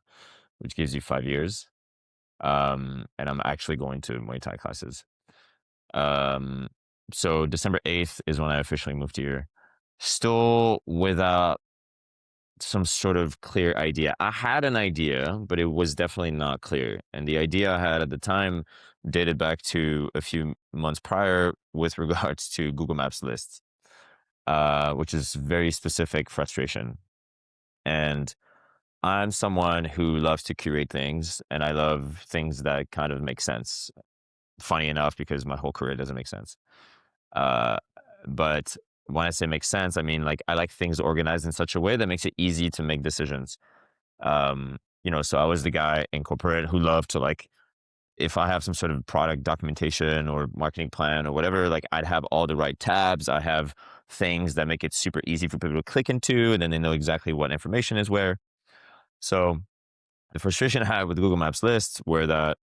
which gives you 5 years. And I'm actually going to Muay Thai classes. Um, so December 8th is when I officially moved here. Still without some sort of clear idea. I had an idea, but it was definitely not clear. And the idea I had at the time dated back to a few months prior with regards to Google Maps lists, which is very specific frustration. And I'm someone who loves to curate things, and I love things that kind of make sense. Funny enough, because my whole career doesn't make sense. Uh, but when I say make sense, I mean like I like things organized in such a way that makes it easy to make decisions. So I was the guy in corporate who loved to like, if I have some sort of product documentation or marketing plan or whatever, like I'd have all the right tabs. I have things that make it super easy for people to click into, and then they know exactly what information is where. So the frustration I had with Google Maps lists were that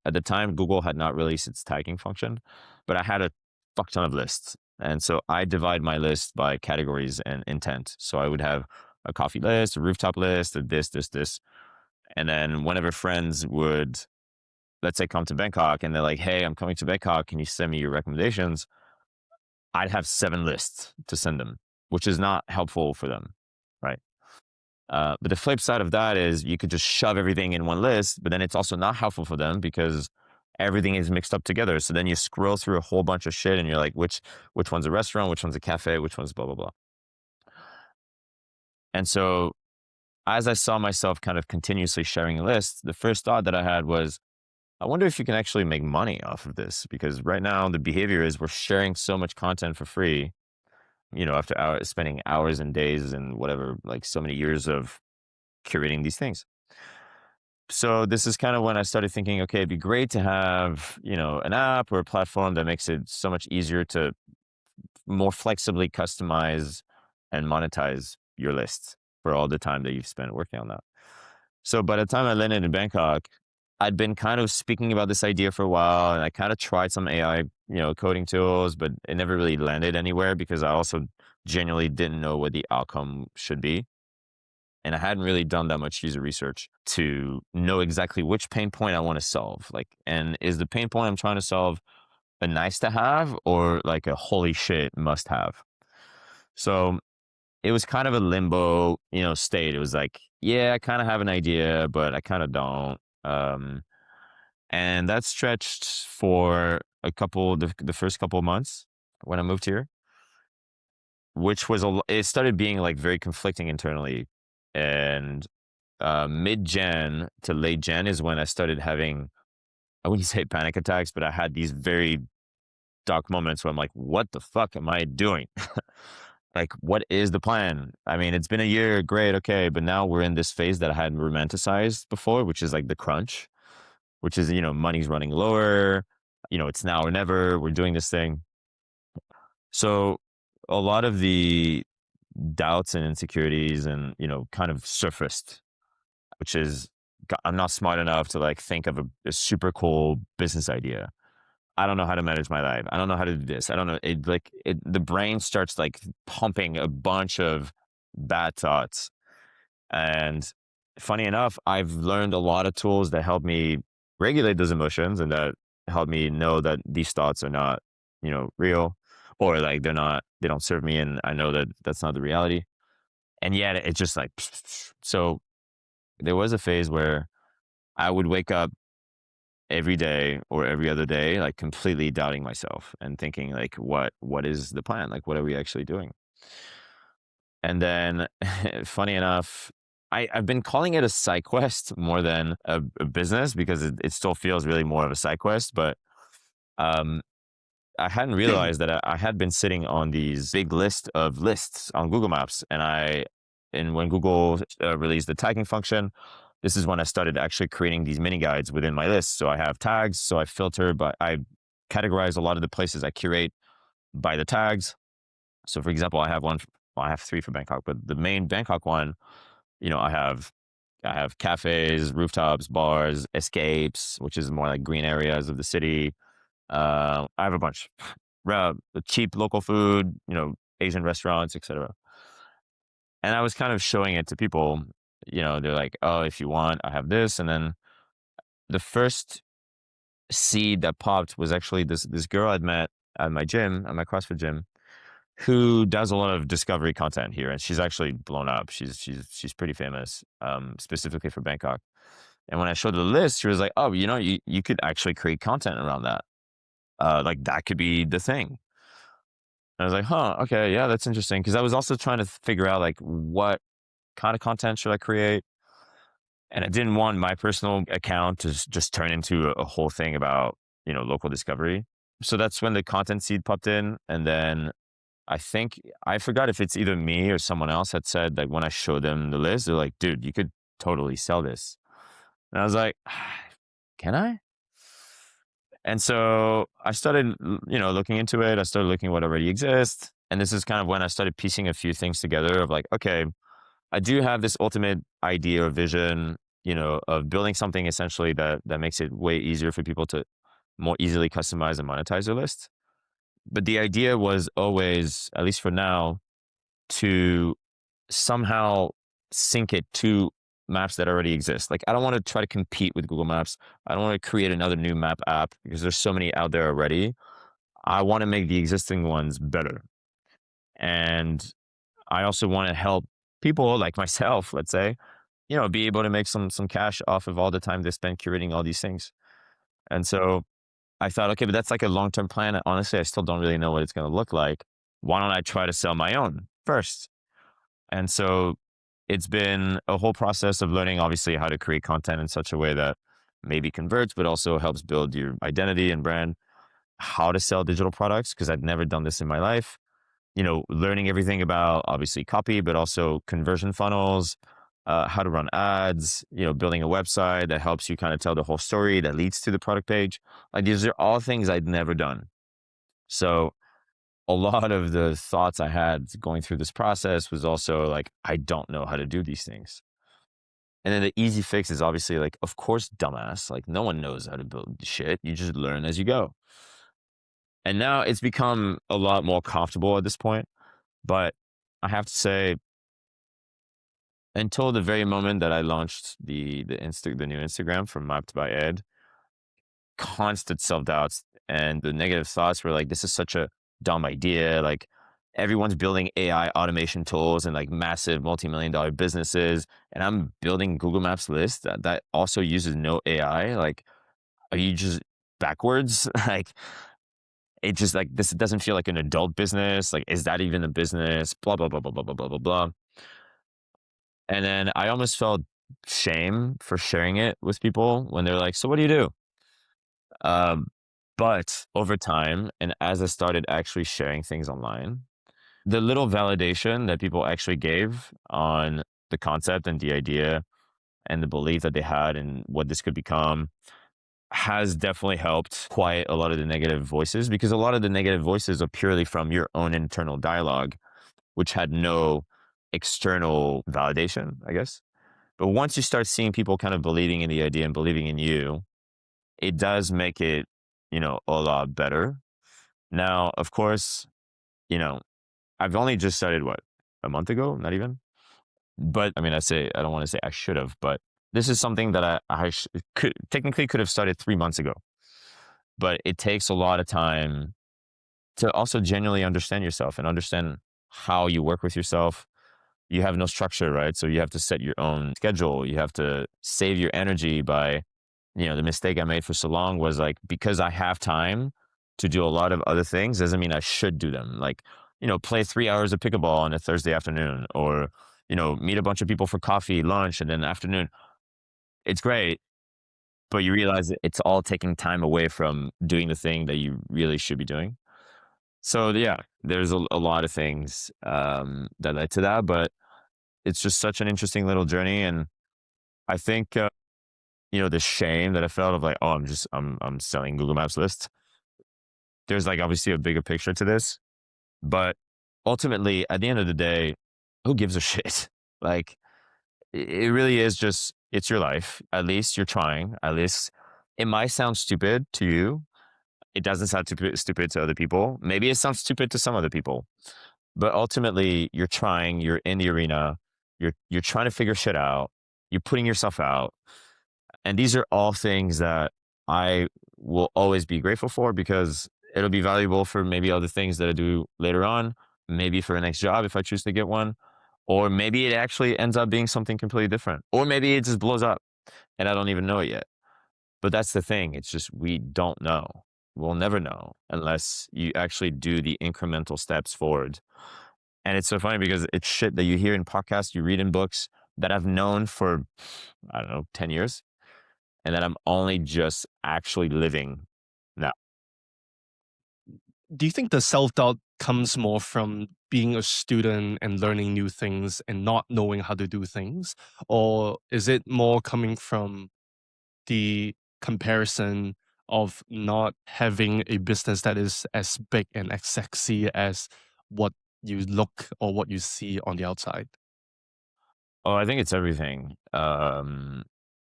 at the time, Google had not released its tagging function, but I had a fuck ton of lists. And so I divide my list by categories and intent. So I would have a coffee list, a rooftop list, a this, this, this. And then whenever friends would, let's say, come to Bangkok and they're like, hey, I'm coming to Bangkok, can you send me your recommendations? I'd have 7 lists to send them, which is not helpful for them, right? But the flip side of that is you could just shove everything in one list, but then it's also not helpful for them because everything is mixed up together. So then you scroll through a whole bunch of shit and you're like, which one's a restaurant, which one's a cafe, which one's blah blah blah. And so as I saw myself kind of continuously sharing lists, the first thought that I had was, I wonder if you can actually make money off of this, because right now the behavior is we're sharing so much content for free, after hours, spending hours and days and whatever, like so many years of curating these things. So this is kind of when I started thinking, okay, it'd be great to have, an app or a platform that makes it so much easier to more flexibly customize and monetize your lists for all the time that you've spent working on that. So by the time I landed in Bangkok, I'd been kind of speaking about this idea for a while, and I kind of tried some AI, coding tools, but it never really landed anywhere because I also genuinely didn't know what the outcome should be. And I hadn't really done that much user research to know exactly which pain point I want to solve. Like, and is the pain point I'm trying to solve a nice to have or like a holy shit must have? So it was kind of a limbo, state. It was like, yeah, I kind of have an idea, but I kind of don't. And that stretched for the first couple of months when I moved here, which was it started being like very conflicting internally. And mid Jan to late Jan is when I started having, I wouldn't say panic attacks, but I had these very dark moments where I'm like, what the fuck am I doing? Like, what is the plan? I mean, it's been a year, great, okay, but now we're in this phase that I hadn't romanticized before, which is like the crunch, which is, money's running lower, it's now or never, we're doing this thing. So a lot of the doubts and insecurities and, kind of surfaced, which is I'm not smart enough to like think of a super cool business idea. I don't know how to manage my life. I don't know how to do this. I don't know. The brain starts like pumping a bunch of bad thoughts. And funny enough, I've learned a lot of tools that help me regulate those emotions and that help me know that these thoughts are not, real, or like they don't serve me. And I know that that's not the reality. And yet it's just like, so there was a phase where I would wake up every day or every other day, like completely doubting myself and thinking like, what is the plan? Like, what are we actually doing? And then funny enough, I've been calling it a side quest more than a business because it still feels really more of a side quest. But um, I hadn't realized that I had been sitting on these big list of lists on Google Maps, and when Google released the tagging function, this is when I started actually creating these mini guides within my list. So I have tags, so I filter, but I categorize a lot of the places I curate by the tags. So for example, I have 3 for Bangkok, but the main Bangkok one, I have cafes, rooftops, bars, escapes, which is more like green areas of the city. I have a bunch. Cheap local food, Asian restaurants, etc. And I was kind of showing it to people. They're like, "Oh, if you want, I have this." And then the first seed that popped was actually this girl I'd met at my gym, at my CrossFit gym, who does a lot of discovery content here, and she's actually blown up. She's pretty famous, specifically for Bangkok. And when I showed her the list, she was like, "Oh, you could actually create content around that. Like that could be the thing." I was like, huh, okay, yeah, that's interesting. Because I was also trying to figure out like what kind of content should I create, and I didn't want my personal account to just turn into a whole thing about local discovery. So that's when the content seed popped in, and then I think I forgot if it's either me or someone else had said that when I showed them the list, they're like, "Dude, you could totally sell this," and I was like, "Can I?" And so I started, looking into it. I started looking at what already exists. And this is kind of when I started piecing a few things together of like, okay, I do have this ultimate idea or vision, of building something essentially that makes it way easier for people to more easily customize and monetize their list. But the idea was always, at least for now, to somehow sync it to maps that already exist. Like, I don't want to try to compete with Google Maps. I don't want to create another new map app because there's so many out there already. I want to make the existing ones better. And I also want to help people like myself, let's say, be able to make some cash off of all the time they spend curating all these things. And so I thought, okay, but that's like a long-term plan. Honestly, I still don't really know what it's going to look like. Why don't I try to sell my own first? And so it's been a whole process of learning, obviously, how to create content in such a way that maybe converts, but also helps build your identity and brand, how to sell digital products, because I'd never done this in my life. Learning everything about obviously copy, but also conversion funnels, how to run ads, building a website that helps you kind of tell the whole story that leads to the product page. Like these are all things I'd never done. So a lot of the thoughts I had going through this process was also like, I don't know how to do these things. And then the easy fix is obviously like, of course, dumbass. Like no one knows how to build shit. You just learn as you go. And now it's become a lot more comfortable at this point. But I have to say, until the very moment that I launched the new Instagram from Mapped by Ed, constant self doubts and the negative thoughts were like, this is such a dumb idea. Like everyone's building AI automation tools and like massive multi-million-dollar businesses, and I'm building Google Maps list that also uses no AI. Like, are you just backwards? Like it just like this doesn't feel like an adult business. Like, is that even a business? Blah blah blah blah blah blah blah blah blah. And then I almost felt shame for sharing it with people when they're like, "So what do you do?" Um, but over time, and as I started actually sharing things online, the little validation that people actually gave on the concept and the idea and the belief that they had in what this could become has definitely helped quiet a lot of the negative voices, because a lot of the negative voices are purely from your own internal dialogue, which had no external validation, I guess. But once you start seeing people kind of believing in the idea and believing in you, it does make it, a lot better. Now, of course, you know, I've only just started what, a month ago? Not even. But I mean, I don't want to say I should have, but this is something that could technically could have started 3 months ago. But it takes a lot of time to also genuinely understand yourself and understand how you work with yourself. You have no structure, right? So you have to set your own schedule. You have to save your energy by, the mistake I made for so long was like, because I have time to do a lot of other things doesn't mean I should do them. Like, play 3 hours of pickleball on a Thursday afternoon, or, meet a bunch of people for coffee, lunch, and then afternoon. It's great, but you realize that it's all taking time away from doing the thing that you really should be doing. So yeah, there's a lot of things that led to that, but it's just such an interesting little journey. And I think, the shame that I felt of like, oh, I'm selling Google Maps lists. There's like obviously a bigger picture to this, but ultimately at the end of the day, who gives a shit? Like it really is just, it's your life. At least you're trying. At least it might sound stupid to you. It doesn't sound stupid to other people. Maybe it sounds stupid to some other people, but ultimately you're trying, you're in the arena, you're trying to figure shit out, you're putting yourself out. And these are all things that I will always be grateful for, because it'll be valuable for maybe other things that I do later on, maybe for a next job if I choose to get one, or maybe it actually ends up being something completely different, or maybe it just blows up and I don't even know it yet. But that's the thing. It's just, we don't know. We'll never know unless you actually do the incremental steps forward. And it's so funny because it's shit that you hear in podcasts, you read in books that I've known for, I don't know, 10 years, and that I'm only just actually living now. Do you think the self-doubt comes more from being a student and learning new things and not knowing how to do things? Or is it more coming from the comparison of not having a business that is as big and as sexy as what you look or what you see on the outside? Oh, I think it's everything.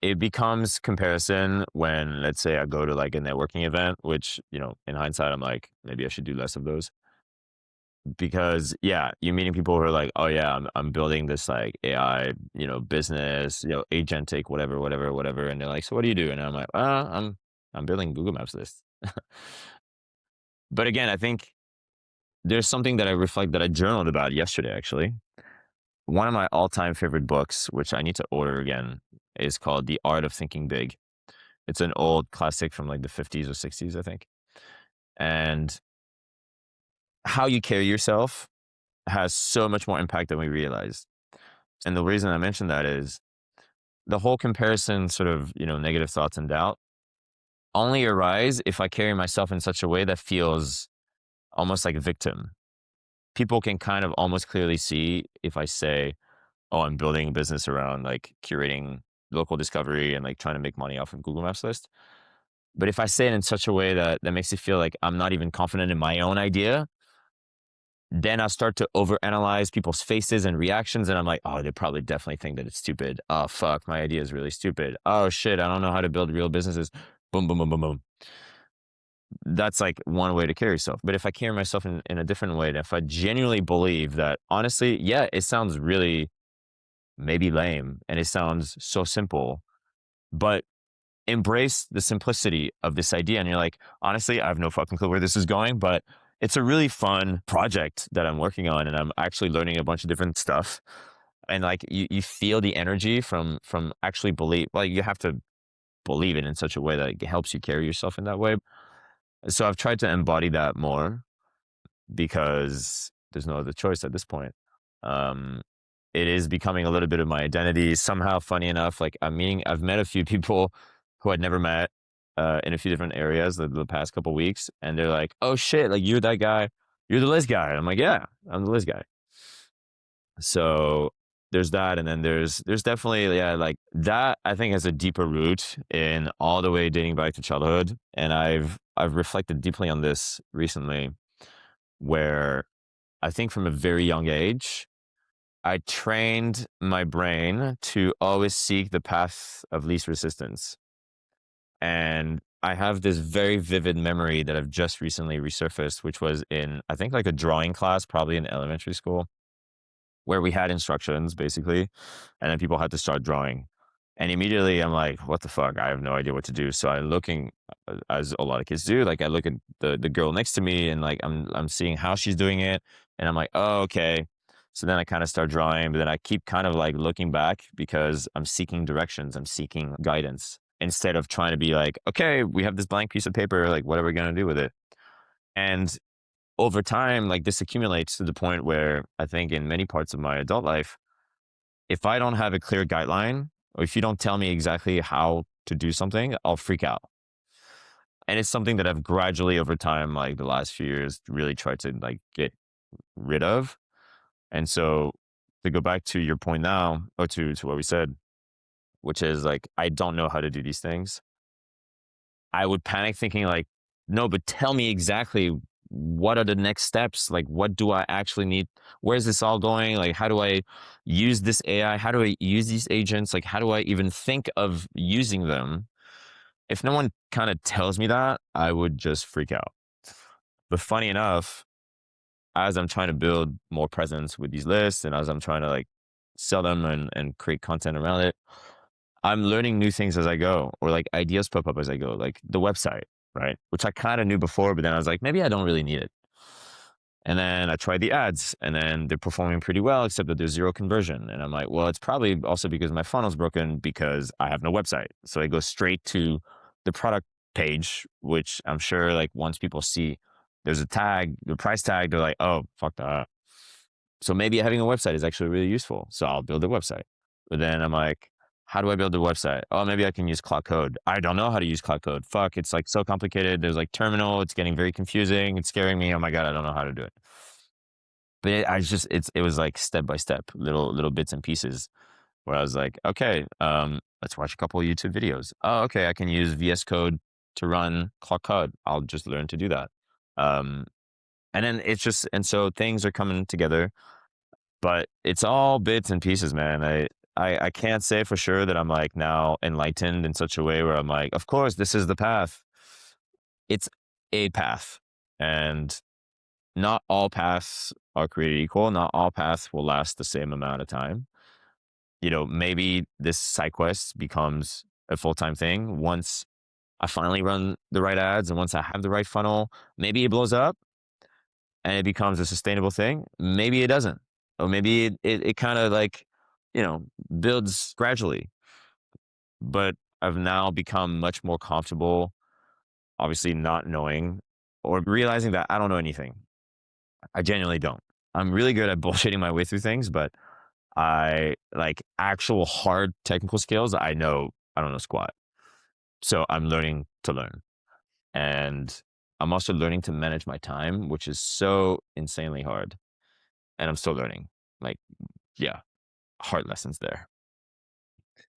It becomes comparison when, let's say, I go to like a networking event, which, in hindsight, I'm like, maybe I should do less of those. because yeah, you're meeting people who are like, oh yeah, I'm building this like AI, business, agentic, whatever, whatever, whatever. And they're like, so what do you do? And I'm like, I'm building Google Maps lists. But again, I think there's something that I reflect that I journaled about yesterday, actually. One of my all-time favorite books, which I need to order again, is called The Art of Thinking Big. It's an old classic from like the 50s or 60s, I think. And how you carry yourself has so much more impact than we realize. And the reason I mention that is the whole comparison, sort of, negative thoughts and doubt only arise if I carry myself in such a way that feels almost like a victim. People can kind of almost clearly see if I say, oh, I'm building a business around like curating local discovery and like trying to make money off of Google Maps list. But if I say it in such a way that makes it feel like I'm not even confident in my own idea, then I start to overanalyze people's faces and reactions. And I'm like, oh, they probably definitely think that it's stupid. Oh, fuck, my idea is really stupid. Oh, shit, I don't know how to build real businesses. Boom, boom, boom, boom, boom. That's like one way to carry yourself. But if I carry myself in a different way, if I genuinely believe that, honestly, yeah, it sounds really maybe lame and it sounds so simple, but embrace the simplicity of this idea. And you're like, honestly, I have no fucking clue where this is going, but it's a really fun project that I'm working on. And I'm actually learning a bunch of different stuff. And like you feel the energy from actually believe, like you have to believe it in such a way that it helps you carry yourself in that way. So I've tried to embody that more because there's no other choice at this point. Um, it is becoming a little bit of my identity. Somehow, funny enough, like I've met a few people who I'd never met in a few different areas the past couple weeks, and they're like, "Oh shit, like you're that guy, you're the list guy." And I'm like, "Yeah, I'm the list guy." So there's that, and then there's definitely, yeah, like that. I think has a deeper root in all the way dating back to childhood, and I've reflected deeply on this recently, where I think from a very young age, I trained my brain to always seek the path of least resistance. And I have this very vivid memory that I've just recently resurfaced, which was in, I think, like a drawing class, probably in elementary school, where we had instructions basically, and then people had to start drawing. And immediately I'm like, what the fuck? I have no idea what to do. So I'm looking, as a lot of kids do, like I look at the girl next to me and like I'm seeing how she's doing it. And I'm like, oh, okay. So then I kind of start drawing, but then I keep kind of like looking back because I'm seeking directions, I'm seeking guidance instead of trying to be like, okay, we have this blank piece of paper, like what are we gonna do with it? And over time, like this accumulates to the point where I think in many parts of my adult life, if I don't have a clear guideline, or if you don't tell me exactly how to do something, I'll freak out. And it's something that I've gradually over time, like the last few years, really tried to like get rid of. And so to go back to your point now, or to what we said, which is like, I don't know how to do these things. I would panic thinking like, no, but tell me exactly what are the next steps? Like, what do I actually need? Where's this all going? Like, how do I use this AI? How do I use these agents? Like, how do I even think of using them? If no one kind of tells me that, I would just freak out. But funny enough, as I'm trying to build more presence with these lists and as I'm trying to like sell them and create content around it, I'm learning new things as I go, or like ideas pop up as I go, like the website, right? Which I kind of knew before, but then I was like, maybe I don't really need it. And then I tried the ads and then they're performing pretty well, except that there's zero conversion. And I'm like, well, it's probably also because my funnel's broken because I have no website. So I go straight to the product page, which I'm sure like once people see there's a tag, the price tag, they're like, oh, fuck that. So maybe having a website is actually really useful. So I'll build a website. But then I'm like, how do I build a website? Oh, maybe I can use Cloud Code. I don't know how to use Cloud Code. Fuck, it's like so complicated. There's like terminal. It's getting very confusing. It's scaring me. Oh my God, I don't know how to do it. But it was like step by step, little bits and pieces where I was like, okay, let's watch a couple of YouTube videos. Oh, okay, I can use VS Code to run Cloud Code. I'll just learn to do that. Um, and then and so things are coming together, but it's all bits and pieces, man. I can't say for sure that I'm like now enlightened in such a way where I'm like, of course, this is the path. It's a path. And not all paths are created equal. Not all paths will last the same amount of time. Maybe this side quest becomes a full-time thing once I finally run the right ads and once I have the right funnel. Maybe it blows up and it becomes a sustainable thing. Maybe it doesn't. Or maybe it kind of like, you know, builds gradually. But I've now become much more comfortable, obviously not knowing or realizing that I don't know anything. I genuinely don't. I'm really good at bullshitting my way through things, but I like actual hard technical skills. I don't know squat. So I'm learning to learn. And I'm also learning to manage my time, which is so insanely hard. And I'm still learning. Like, yeah, hard lessons there.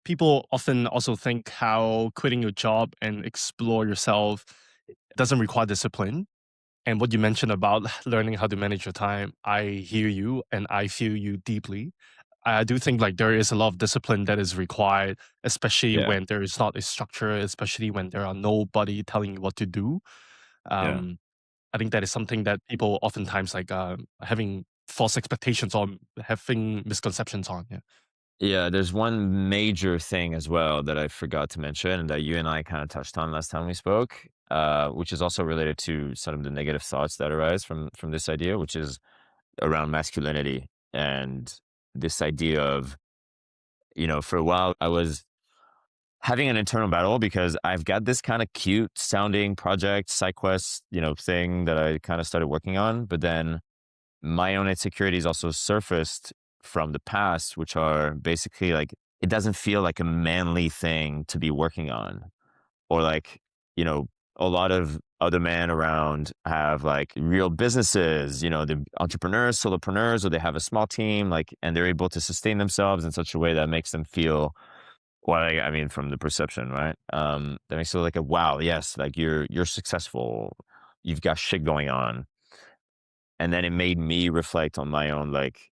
People often also think how quitting your job and explore yourself doesn't require discipline. And what you mentioned about learning how to manage your time, I hear you and I feel you deeply. I do think like there is a lot of discipline that is required, especially Yeah. when there is not a structure, especially when there are nobody telling you what to do. Yeah. Um, I think that is something that people oftentimes like having false expectations on, having misconceptions on. Yeah. Yeah. There's one major thing as well that I forgot to mention and that you and I kind of touched on last time we spoke, which is also related to some of the negative thoughts that arise from this idea, which is around masculinity and this idea of, for a while I was having an internal battle because I've got this kind of cute sounding project, side quest, thing that I kind of started working on. But then my own insecurities also surfaced from the past, which are basically like, it doesn't feel like a manly thing to be working on. Or like, you know, a lot of other men around have like real businesses, the entrepreneurs, solopreneurs, or they have a small team, like, and they're able to sustain themselves in such a way that makes them feel well, I mean, from the perception, right? That makes it like a wow, yes, like you're successful, you've got shit going on, and then it made me reflect on my own like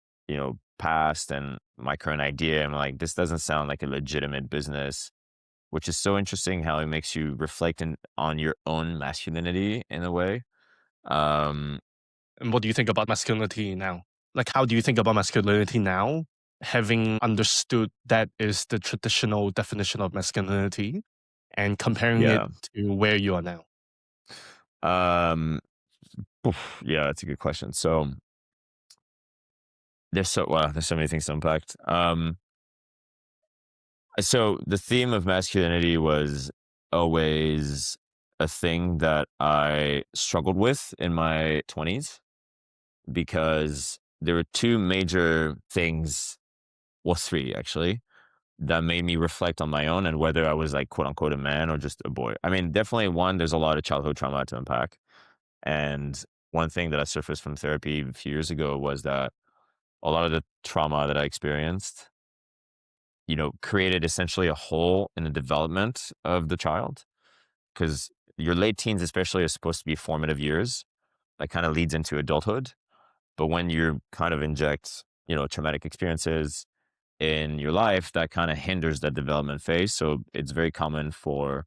past and my current idea. I'm like, this doesn't sound like a legitimate business, which is so interesting how it makes you reflect on your own masculinity in a way. Um, And what do you think about masculinity now? Like, how do you think about masculinity now, having understood that is the traditional definition of masculinity and comparing it yeah, to where you are now? um, yeah, that's a good question. So there's so many things to unpack. So the theme of masculinity was always a thing that I struggled with in my 20s because there were two major things, well, three actually, that made me reflect on my own and whether I was like quote unquote a man or just a boy. I mean, definitely one, there's a lot of childhood trauma to unpack. And one thing that I surfaced from therapy a few years ago was that a lot of the trauma that I experienced created essentially a hole in the development of the child. Because your late teens, especially, are supposed to be formative years. That kind of leads into adulthood. But when you kind of inject, traumatic experiences in your life, that kind of hinders that development phase. So it's very common for,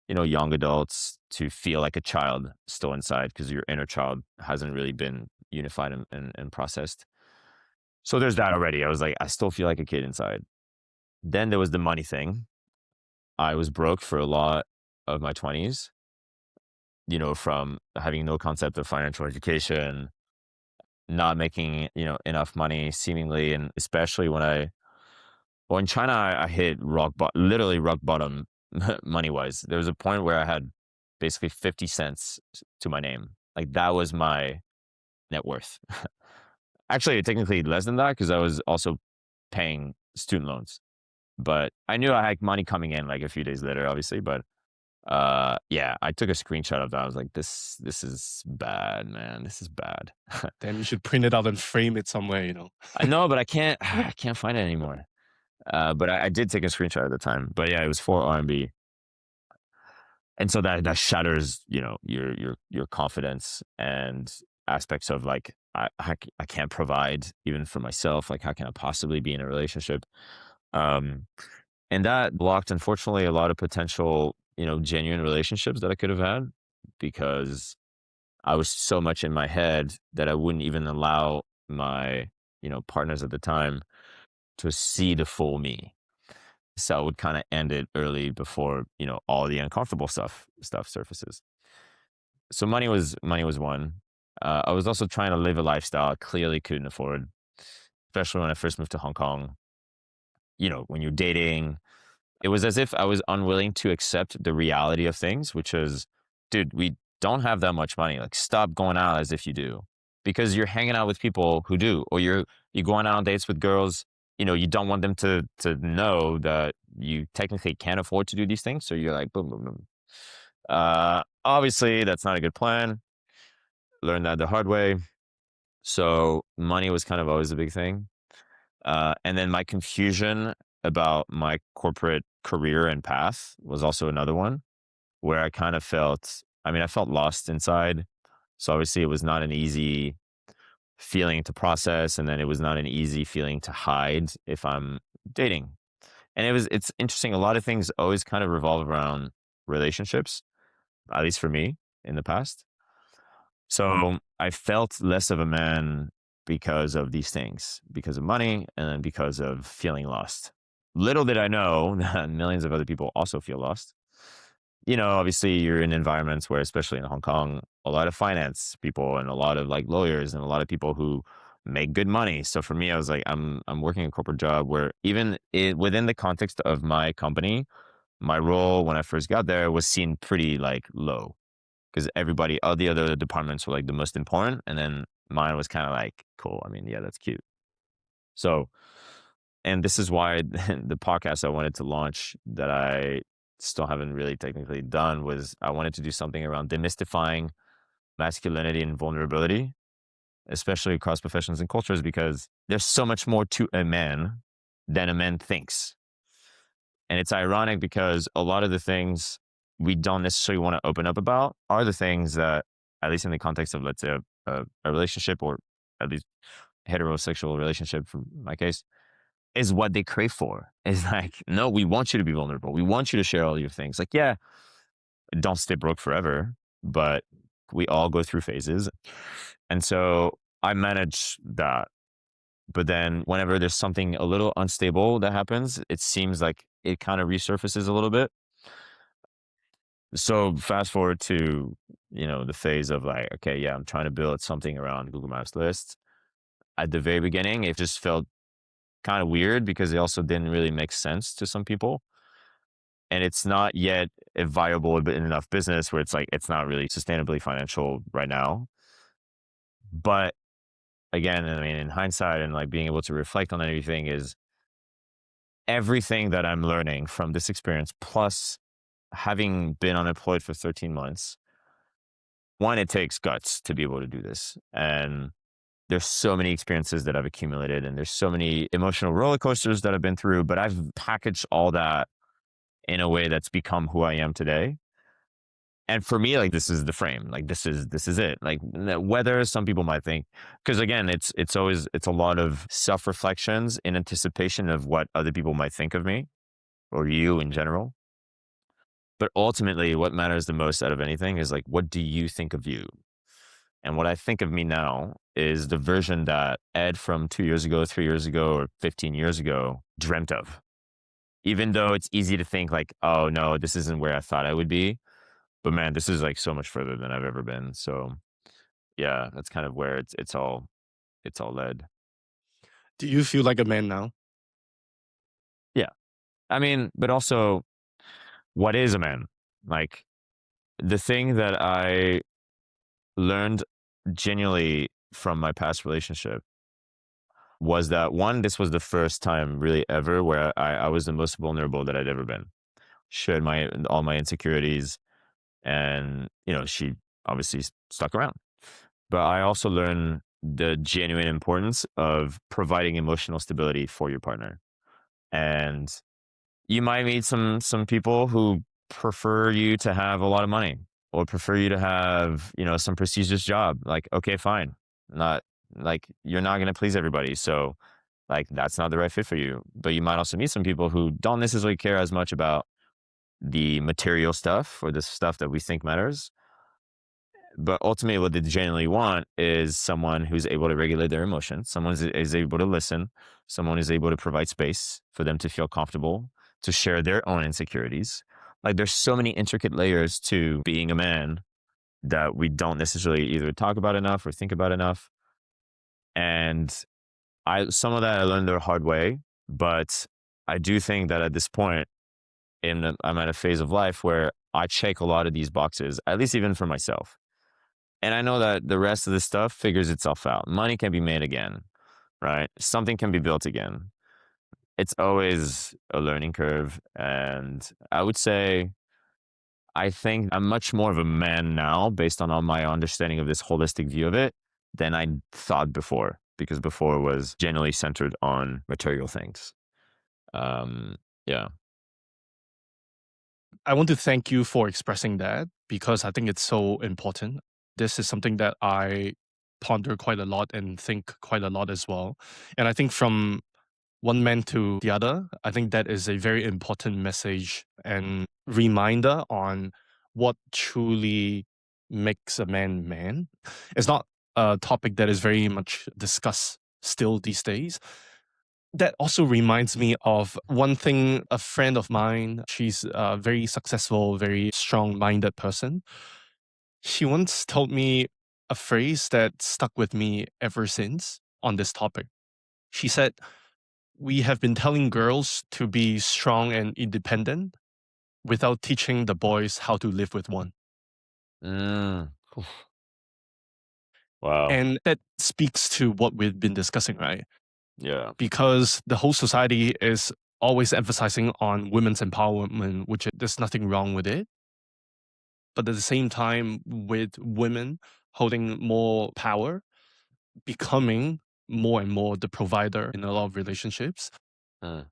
young adults to feel like a child still inside because your inner child hasn't really been unified and processed. So there's that already. I was like, I still feel like a kid inside. Then there was the money thing. I was broke for a lot of my 20s, from having no concept of financial education, not making, enough money seemingly. And especially well, in China, I hit literally rock bottom money wise. There was a point where I had basically 50 cents to my name. Like that was my net worth. Actually, technically less than that because I was also paying student loans. But I knew I had money coming in like a few days later, obviously. But yeah, I took a screenshot of that. I was like, this is bad, man. This is bad. Then you should print it out and frame it somewhere, I know, but I can't I can't find it anymore. But I did take a screenshot at the time. But yeah, it was for R&B. And so that shatters, your confidence and aspects of like I can't provide even for myself. Like how can I possibly be in a relationship? Um and that blocked unfortunately a lot of potential, genuine relationships that I could have had because I was so much in my head that I wouldn't even allow my, partners at the time to see the full me. So I would kind of end it early before, all the uncomfortable stuff surfaces. So money was one. I was also trying to live a lifestyle I clearly couldn't afford, especially when I first moved to Hong Kong. When you're dating, it was as if I was unwilling to accept the reality of things, which is, dude, we don't have that much money. Like, stop going out as if you do, because you're hanging out with people who do, or you're going out on dates with girls. You don't want them to know that you technically can't afford to do these things. So you're like, boom, boom, boom. Obviously, that's not a good plan. Learned that the hard way. So money was kind of always a big thing. And then my confusion about my corporate career and path was also another one where I kind of I felt lost inside. So obviously it was not an easy feeling to process. And then it was not an easy feeling to hide if I'm dating. And it's interesting. A lot of things always kind of revolve around relationships, at least for me in the past. So I felt less of a man because of these things, because of money, and then because of feeling lost. Little did I know that millions of other people also feel lost. Obviously you're in environments where, especially in Hong Kong, a lot of finance people and a lot of like lawyers and a lot of people who make good money. So for me, I was like, I'm working a corporate job where within the context of my company, my role when I first got there was seen pretty like low because all the other departments were like the most important, and then mine was kind of like cool. I mean, yeah, that's cute. So, and this is why the podcast I wanted to launch that I still haven't really technically done was I wanted to do something around demystifying masculinity and vulnerability, especially across professions and cultures, because there's so much more to a man than a man thinks. And it's ironic because a lot of the things we don't necessarily want to open up about are the things that, at least in the context of, let's say, a relationship, or at least heterosexual relationship, for my case, is what they crave for. Is like, no, we want you to be vulnerable. We want you to share all your things. Like, yeah, don't stay broke forever, but we all go through phases. And so I manage that. But then whenever there's something a little unstable that happens, it seems like it kind of resurfaces a little bit. So fast forward to, the phase of like, okay, yeah, I'm trying to build something around Google Maps lists. At the very beginning, it just felt kind of weird because it also didn't really make sense to some people. And it's not yet a viable enough business where it's like, it's not really sustainably financial right now. But again, I mean, in hindsight and like being able to reflect on everything is everything that I'm learning from this experience, plus having been unemployed for 13 months. One, it takes guts to be able to do this. And there's so many experiences that I've accumulated, and there's so many emotional roller coasters that I've been through, but I've packaged all that in a way that's become who I am today. And for me, like, this is the frame. Like, this is it. Like, whether some people might think, because again, it's a lot of self reflections in anticipation of what other people might think of me or you in general. But ultimately, what matters the most out of anything is like, what do you think of you? And what I think of me now is the version that Ed from 2 years ago, 3 years ago, or 15 years ago dreamt of. Even though it's easy to think like, oh no, this isn't where I thought I would be. But man, this is like so much further than I've ever been. So yeah, that's kind of where it's all led. Do you feel like a man now? Yeah. I mean, but also, what is a man? Like, the thing that I learned genuinely from my past relationship was that, one, this was the first time really ever where I was the most vulnerable that I'd ever been. Shared all my insecurities, and she obviously stuck around. But I also learned the genuine importance of providing emotional stability for your partner. And you might meet some people who prefer you to have a lot of money, or prefer you to have, some prestigious job. Like, okay, fine. Not like, you're not going to please everybody. So like, that's not the right fit for you. But you might also meet some people who don't necessarily care as much about the material stuff or the stuff that we think matters. But ultimately, what they genuinely want is someone who's able to regulate their emotions, someone is able to listen, someone is able to provide space for them to feel comfortable, to share their own insecurities. Like there's so many intricate layers to being a man that we don't necessarily either talk about enough or think about enough. And I some of that I learned the hard way, but I do think that at this point I'm at a phase of life where I check a lot of these boxes, at least even for myself. And I know that the rest of this stuff figures itself out. Money can be made again, right? Something can be built again. It's always a learning curve. And I would say, I think I'm much more of a man now based on all my understanding of this holistic view of it than I thought before, because before was generally centered on material things. Um, yeah. I want to thank you for expressing that because I think it's so important. This is something that I ponder quite a lot and think quite a lot as well. And I think from one man to the other, I think that is a very important message and reminder on what truly makes a man man. It's not a topic that is very much discussed still these days. That also reminds me of one thing a friend of mine, she's a very successful, very strong minded person. She once told me a phrase that stuck with me ever since on this topic. She said, we have been telling girls to be strong and independent without teaching the boys how to live with one. Mm. Oof. Wow. And that speaks to what we've been discussing, right? Yeah. Because the whole society is always emphasizing on women's empowerment, which there's nothing wrong with it. But at the same time, with women holding more power, becoming more and more the provider in a lot of relationships, Mm,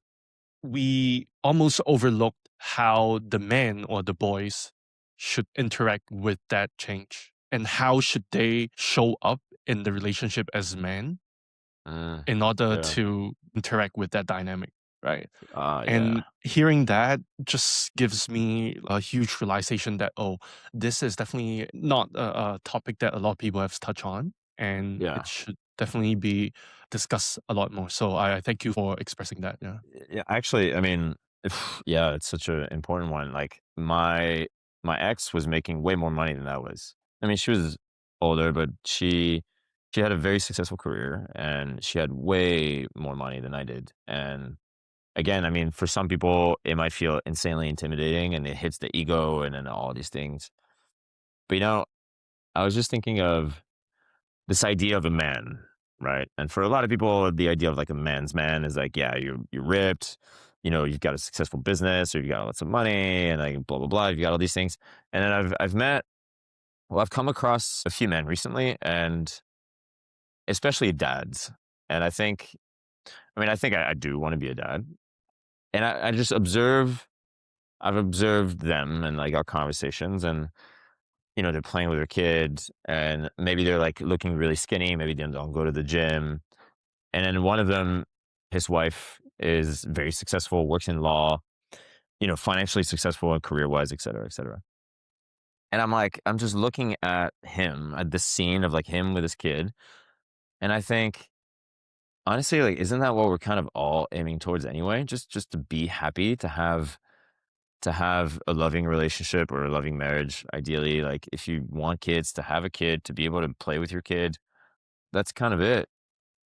we almost overlooked how the men or the boys should interact with that change and how should they show up in the relationship as men mm. in order Yeah. to interact with that dynamic, right? Yeah. And hearing that just gives me a huge realization that, oh, this is definitely not a topic that a lot of people have touched on, and it Yeah. should definitely be discussed a lot more. So I thank you for expressing that. Yeah. Yeah, actually, I mean, yeah, it's such an important one. Like my ex was making way more money than I was. I mean, she was older, but she had a very successful career and she had way more money than I did. And again, I mean, for some people, it might feel insanely intimidating and it hits the ego and then all these things. But I was just thinking of this idea of a man, right? And for a lot of people, the idea of like a man's man is like, yeah, you're ripped, you've got a successful business or you've got lots of money and like blah blah blah. You've got all these things. And then I've come across a few men recently, and especially dads. And I think I do want to be a dad. And I just I've observed them and like our conversations, and they're playing with their kids, and maybe they're like looking really skinny. Maybe they don't go to the gym. And then one of them, his wife is very successful, works in law, financially successful and career wise, et cetera, et cetera. And I'm just looking at him, at this scene of like him with his kid. And I think, honestly, like, isn't that what we're kind of all aiming towards anyway? Just to be happy, to have a loving relationship or a loving marriage, ideally. Like if you want kids, to have a kid, to be able to play with your kid, that's kind of it.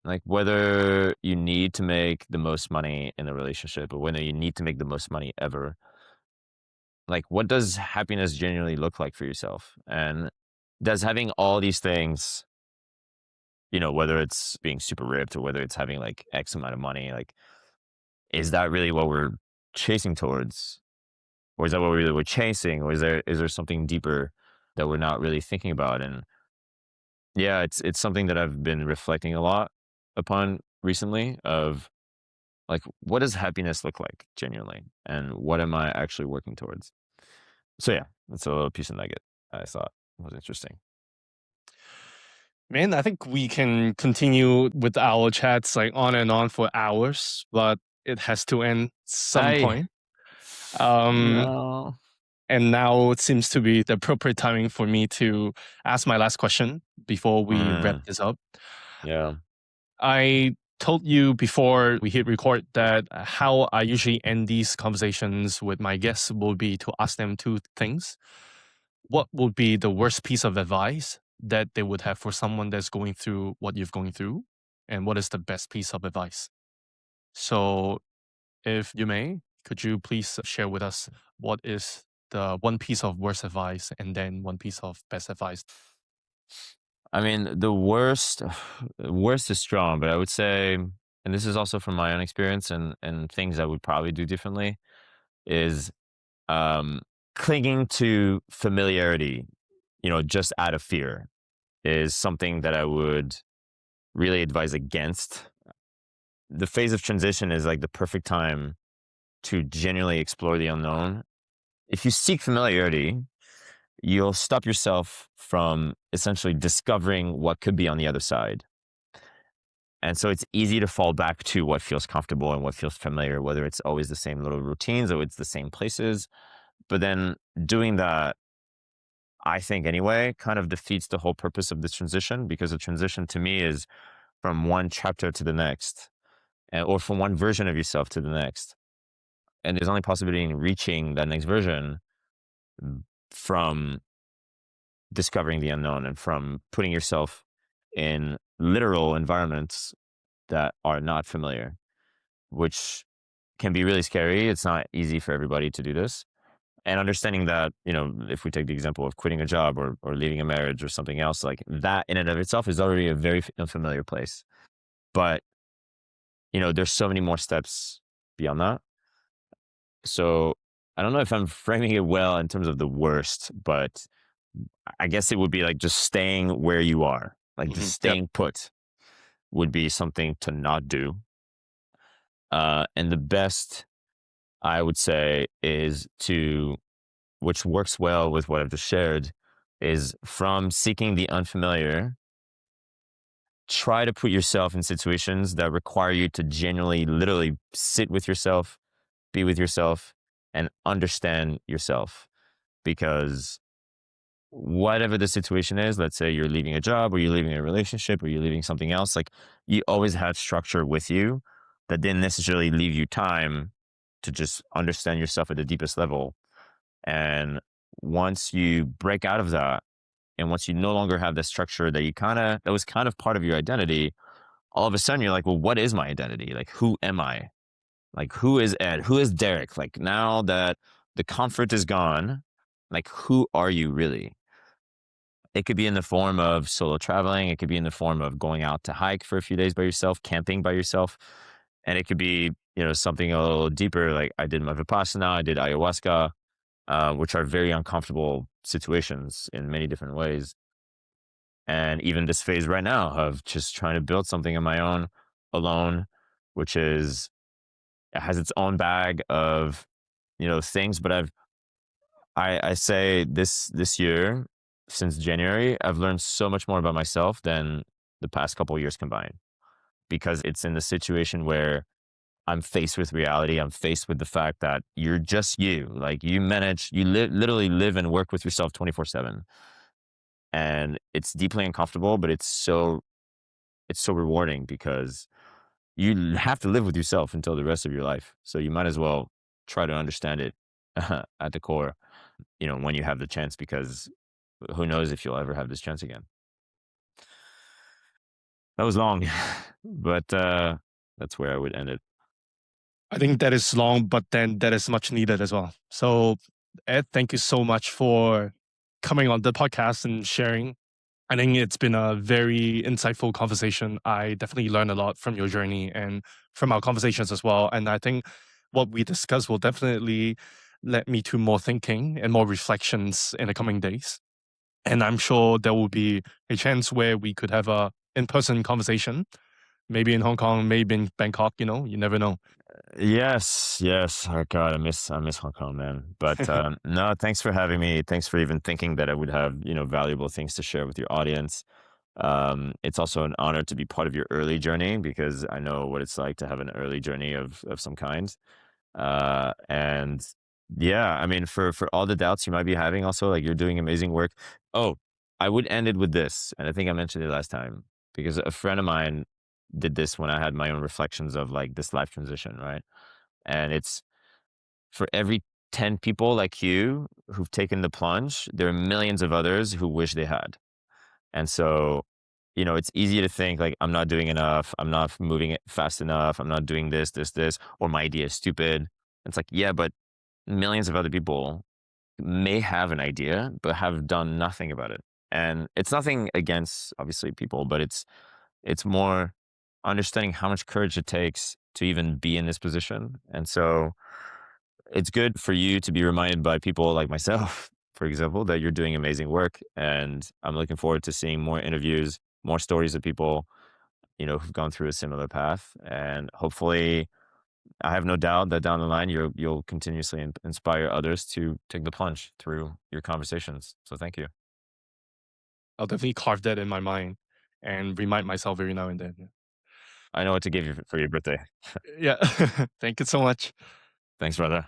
Like whether you need to make the most money in a relationship or whether you need to make the most money ever, like what does happiness genuinely look like for yourself? And does having all these things, whether it's being super ripped or whether it's having like X amount of money, like is that really what we're chasing towards? Or is that what we really we're chasing? Or is there something deeper that we're not really thinking about? And yeah, it's something that I've been reflecting a lot upon recently of like, what does happiness look like genuinely? And what am I actually working towards? So yeah, that's a little piece of nugget I thought was interesting. Man, I think we can continue with our chats like on and on for hours, but it has to end some I point. Um, no. And now it seems to be the appropriate timing for me to ask my last question before we wrap Mm, this up. yeah. I told you before we hit record that how I usually end these conversations with my guests will be to ask them two things. What would be the worst piece of advice that they would have for someone that's going through what you've going through? And what is the best piece of advice? So, if you may, could you please share with us what is the one piece of worst advice and then one piece of best advice? I mean, the worst, worst is strong, but I would say, and this is also from my own experience and things I would probably do differently, is um, clinging to familiarity, just out of fear, is something that I would really advise against. The phase of transition is like the perfect time to genuinely explore the unknown. If you seek familiarity, you'll stop yourself from essentially discovering what could be on the other side. And so it's easy to fall back to what feels comfortable and what feels familiar, whether it's always the same little routines or it's the same places. But then doing that, I think anyway, kind of defeats the whole purpose of this transition, because a transition to me is from one chapter to the next, or from one version of yourself to the next. And there's only possibility in reaching that next version from discovering the unknown and from putting yourself in literal environments that are not familiar, which can be really scary. It's not easy for everybody to do this. And understanding that, if we take the example of quitting a job or leaving a marriage or something else, like that in and of itself is already a very unfamiliar place. But, there's so many more steps beyond that. So I don't know if I'm framing it well in terms of the worst, but I guess it would be like just staying where you are, like just Yep. staying put would be something to not do. And the best I would say is to, which works well with what I've just shared, is from seeking the unfamiliar, try to put yourself in situations that require you to genuinely, literally sit with yourself, be with yourself, and understand yourself. Because whatever the situation is, let's say you're leaving a job or you're leaving a relationship or you're leaving something else, like you always had structure with you that didn't necessarily leave you time to just understand yourself at the deepest level. And once you break out of that, and once you no longer have the structure that was kind of part of your identity, all of a sudden you're like, well, what is my identity? Like, who am I? Like, who is Ed? Who is Derek? Like, now that the comfort is gone, like, who are you really? It could be in the form of solo traveling. It could be in the form of going out to hike for a few days by yourself, camping by yourself. And it could be, something a little deeper. Like I did my Vipassana, I did ayahuasca, which are very uncomfortable situations in many different ways. And even this phase right now of just trying to build something on my own alone, which is, it has its own bag of, things. But I say this year, since January, I've learned so much more about myself than the past couple of years combined, because it's in the situation where I'm faced with reality. I'm faced with the fact that you're just you. Like literally live and work with yourself 24/7. And it's deeply uncomfortable, but it's so rewarding, because you have to live with yourself until the rest of your life. So you might as well try to understand it at the core, when you have the chance, because who knows if you'll ever have this chance again. That was long, but that's where I would end it. I think that is long, but then that is much needed as well. So, Ed, thank you so much for coming on the podcast and sharing. I think it's been a very insightful conversation. I definitely learned a lot from your journey and from our conversations as well. And I think what we discussed will definitely let me to more thinking and more reflections in the coming days. And I'm sure there will be a chance where we could have a in-person conversation, maybe in Hong Kong, maybe in Bangkok, you never know. Yes, yes. Oh God, I miss Hong Kong, man. But no, thanks for having me. Thanks for even thinking that I would have, valuable things to share with your audience. It's also an honor to be part of your early journey, because I know what it's like to have an early journey of some kind. And Yeah, I mean, for all the doubts you might be having also, like, you're doing amazing work. Oh, I would end it with this, and I think I mentioned it last time, because a friend of mine did this when I had my own reflections of, like, this life transition, right? And it's for every 10 people like you who've taken the plunge, there are millions of others who wish they had. And so, it's easy to think like, I'm not doing enough, I'm not moving it fast enough, I'm not doing this, or my idea is stupid. It's like, yeah, but millions of other people may have an idea, but have done nothing about it. And it's nothing against obviously people, but it's more understanding how much courage it takes to even be in this position. And so it's good for you to be reminded by people like myself, for example, that you're doing amazing work. And I'm looking forward to seeing more interviews, more stories of people, who've gone through a similar path. And hopefully, I have no doubt that down the line you'll continuously inspire others to take the plunge through your conversations. So thank you. I'll definitely carve that in my mind and remind myself every now and then. I know what to give you for your birthday. Yeah. Thank you so much. Thanks, brother.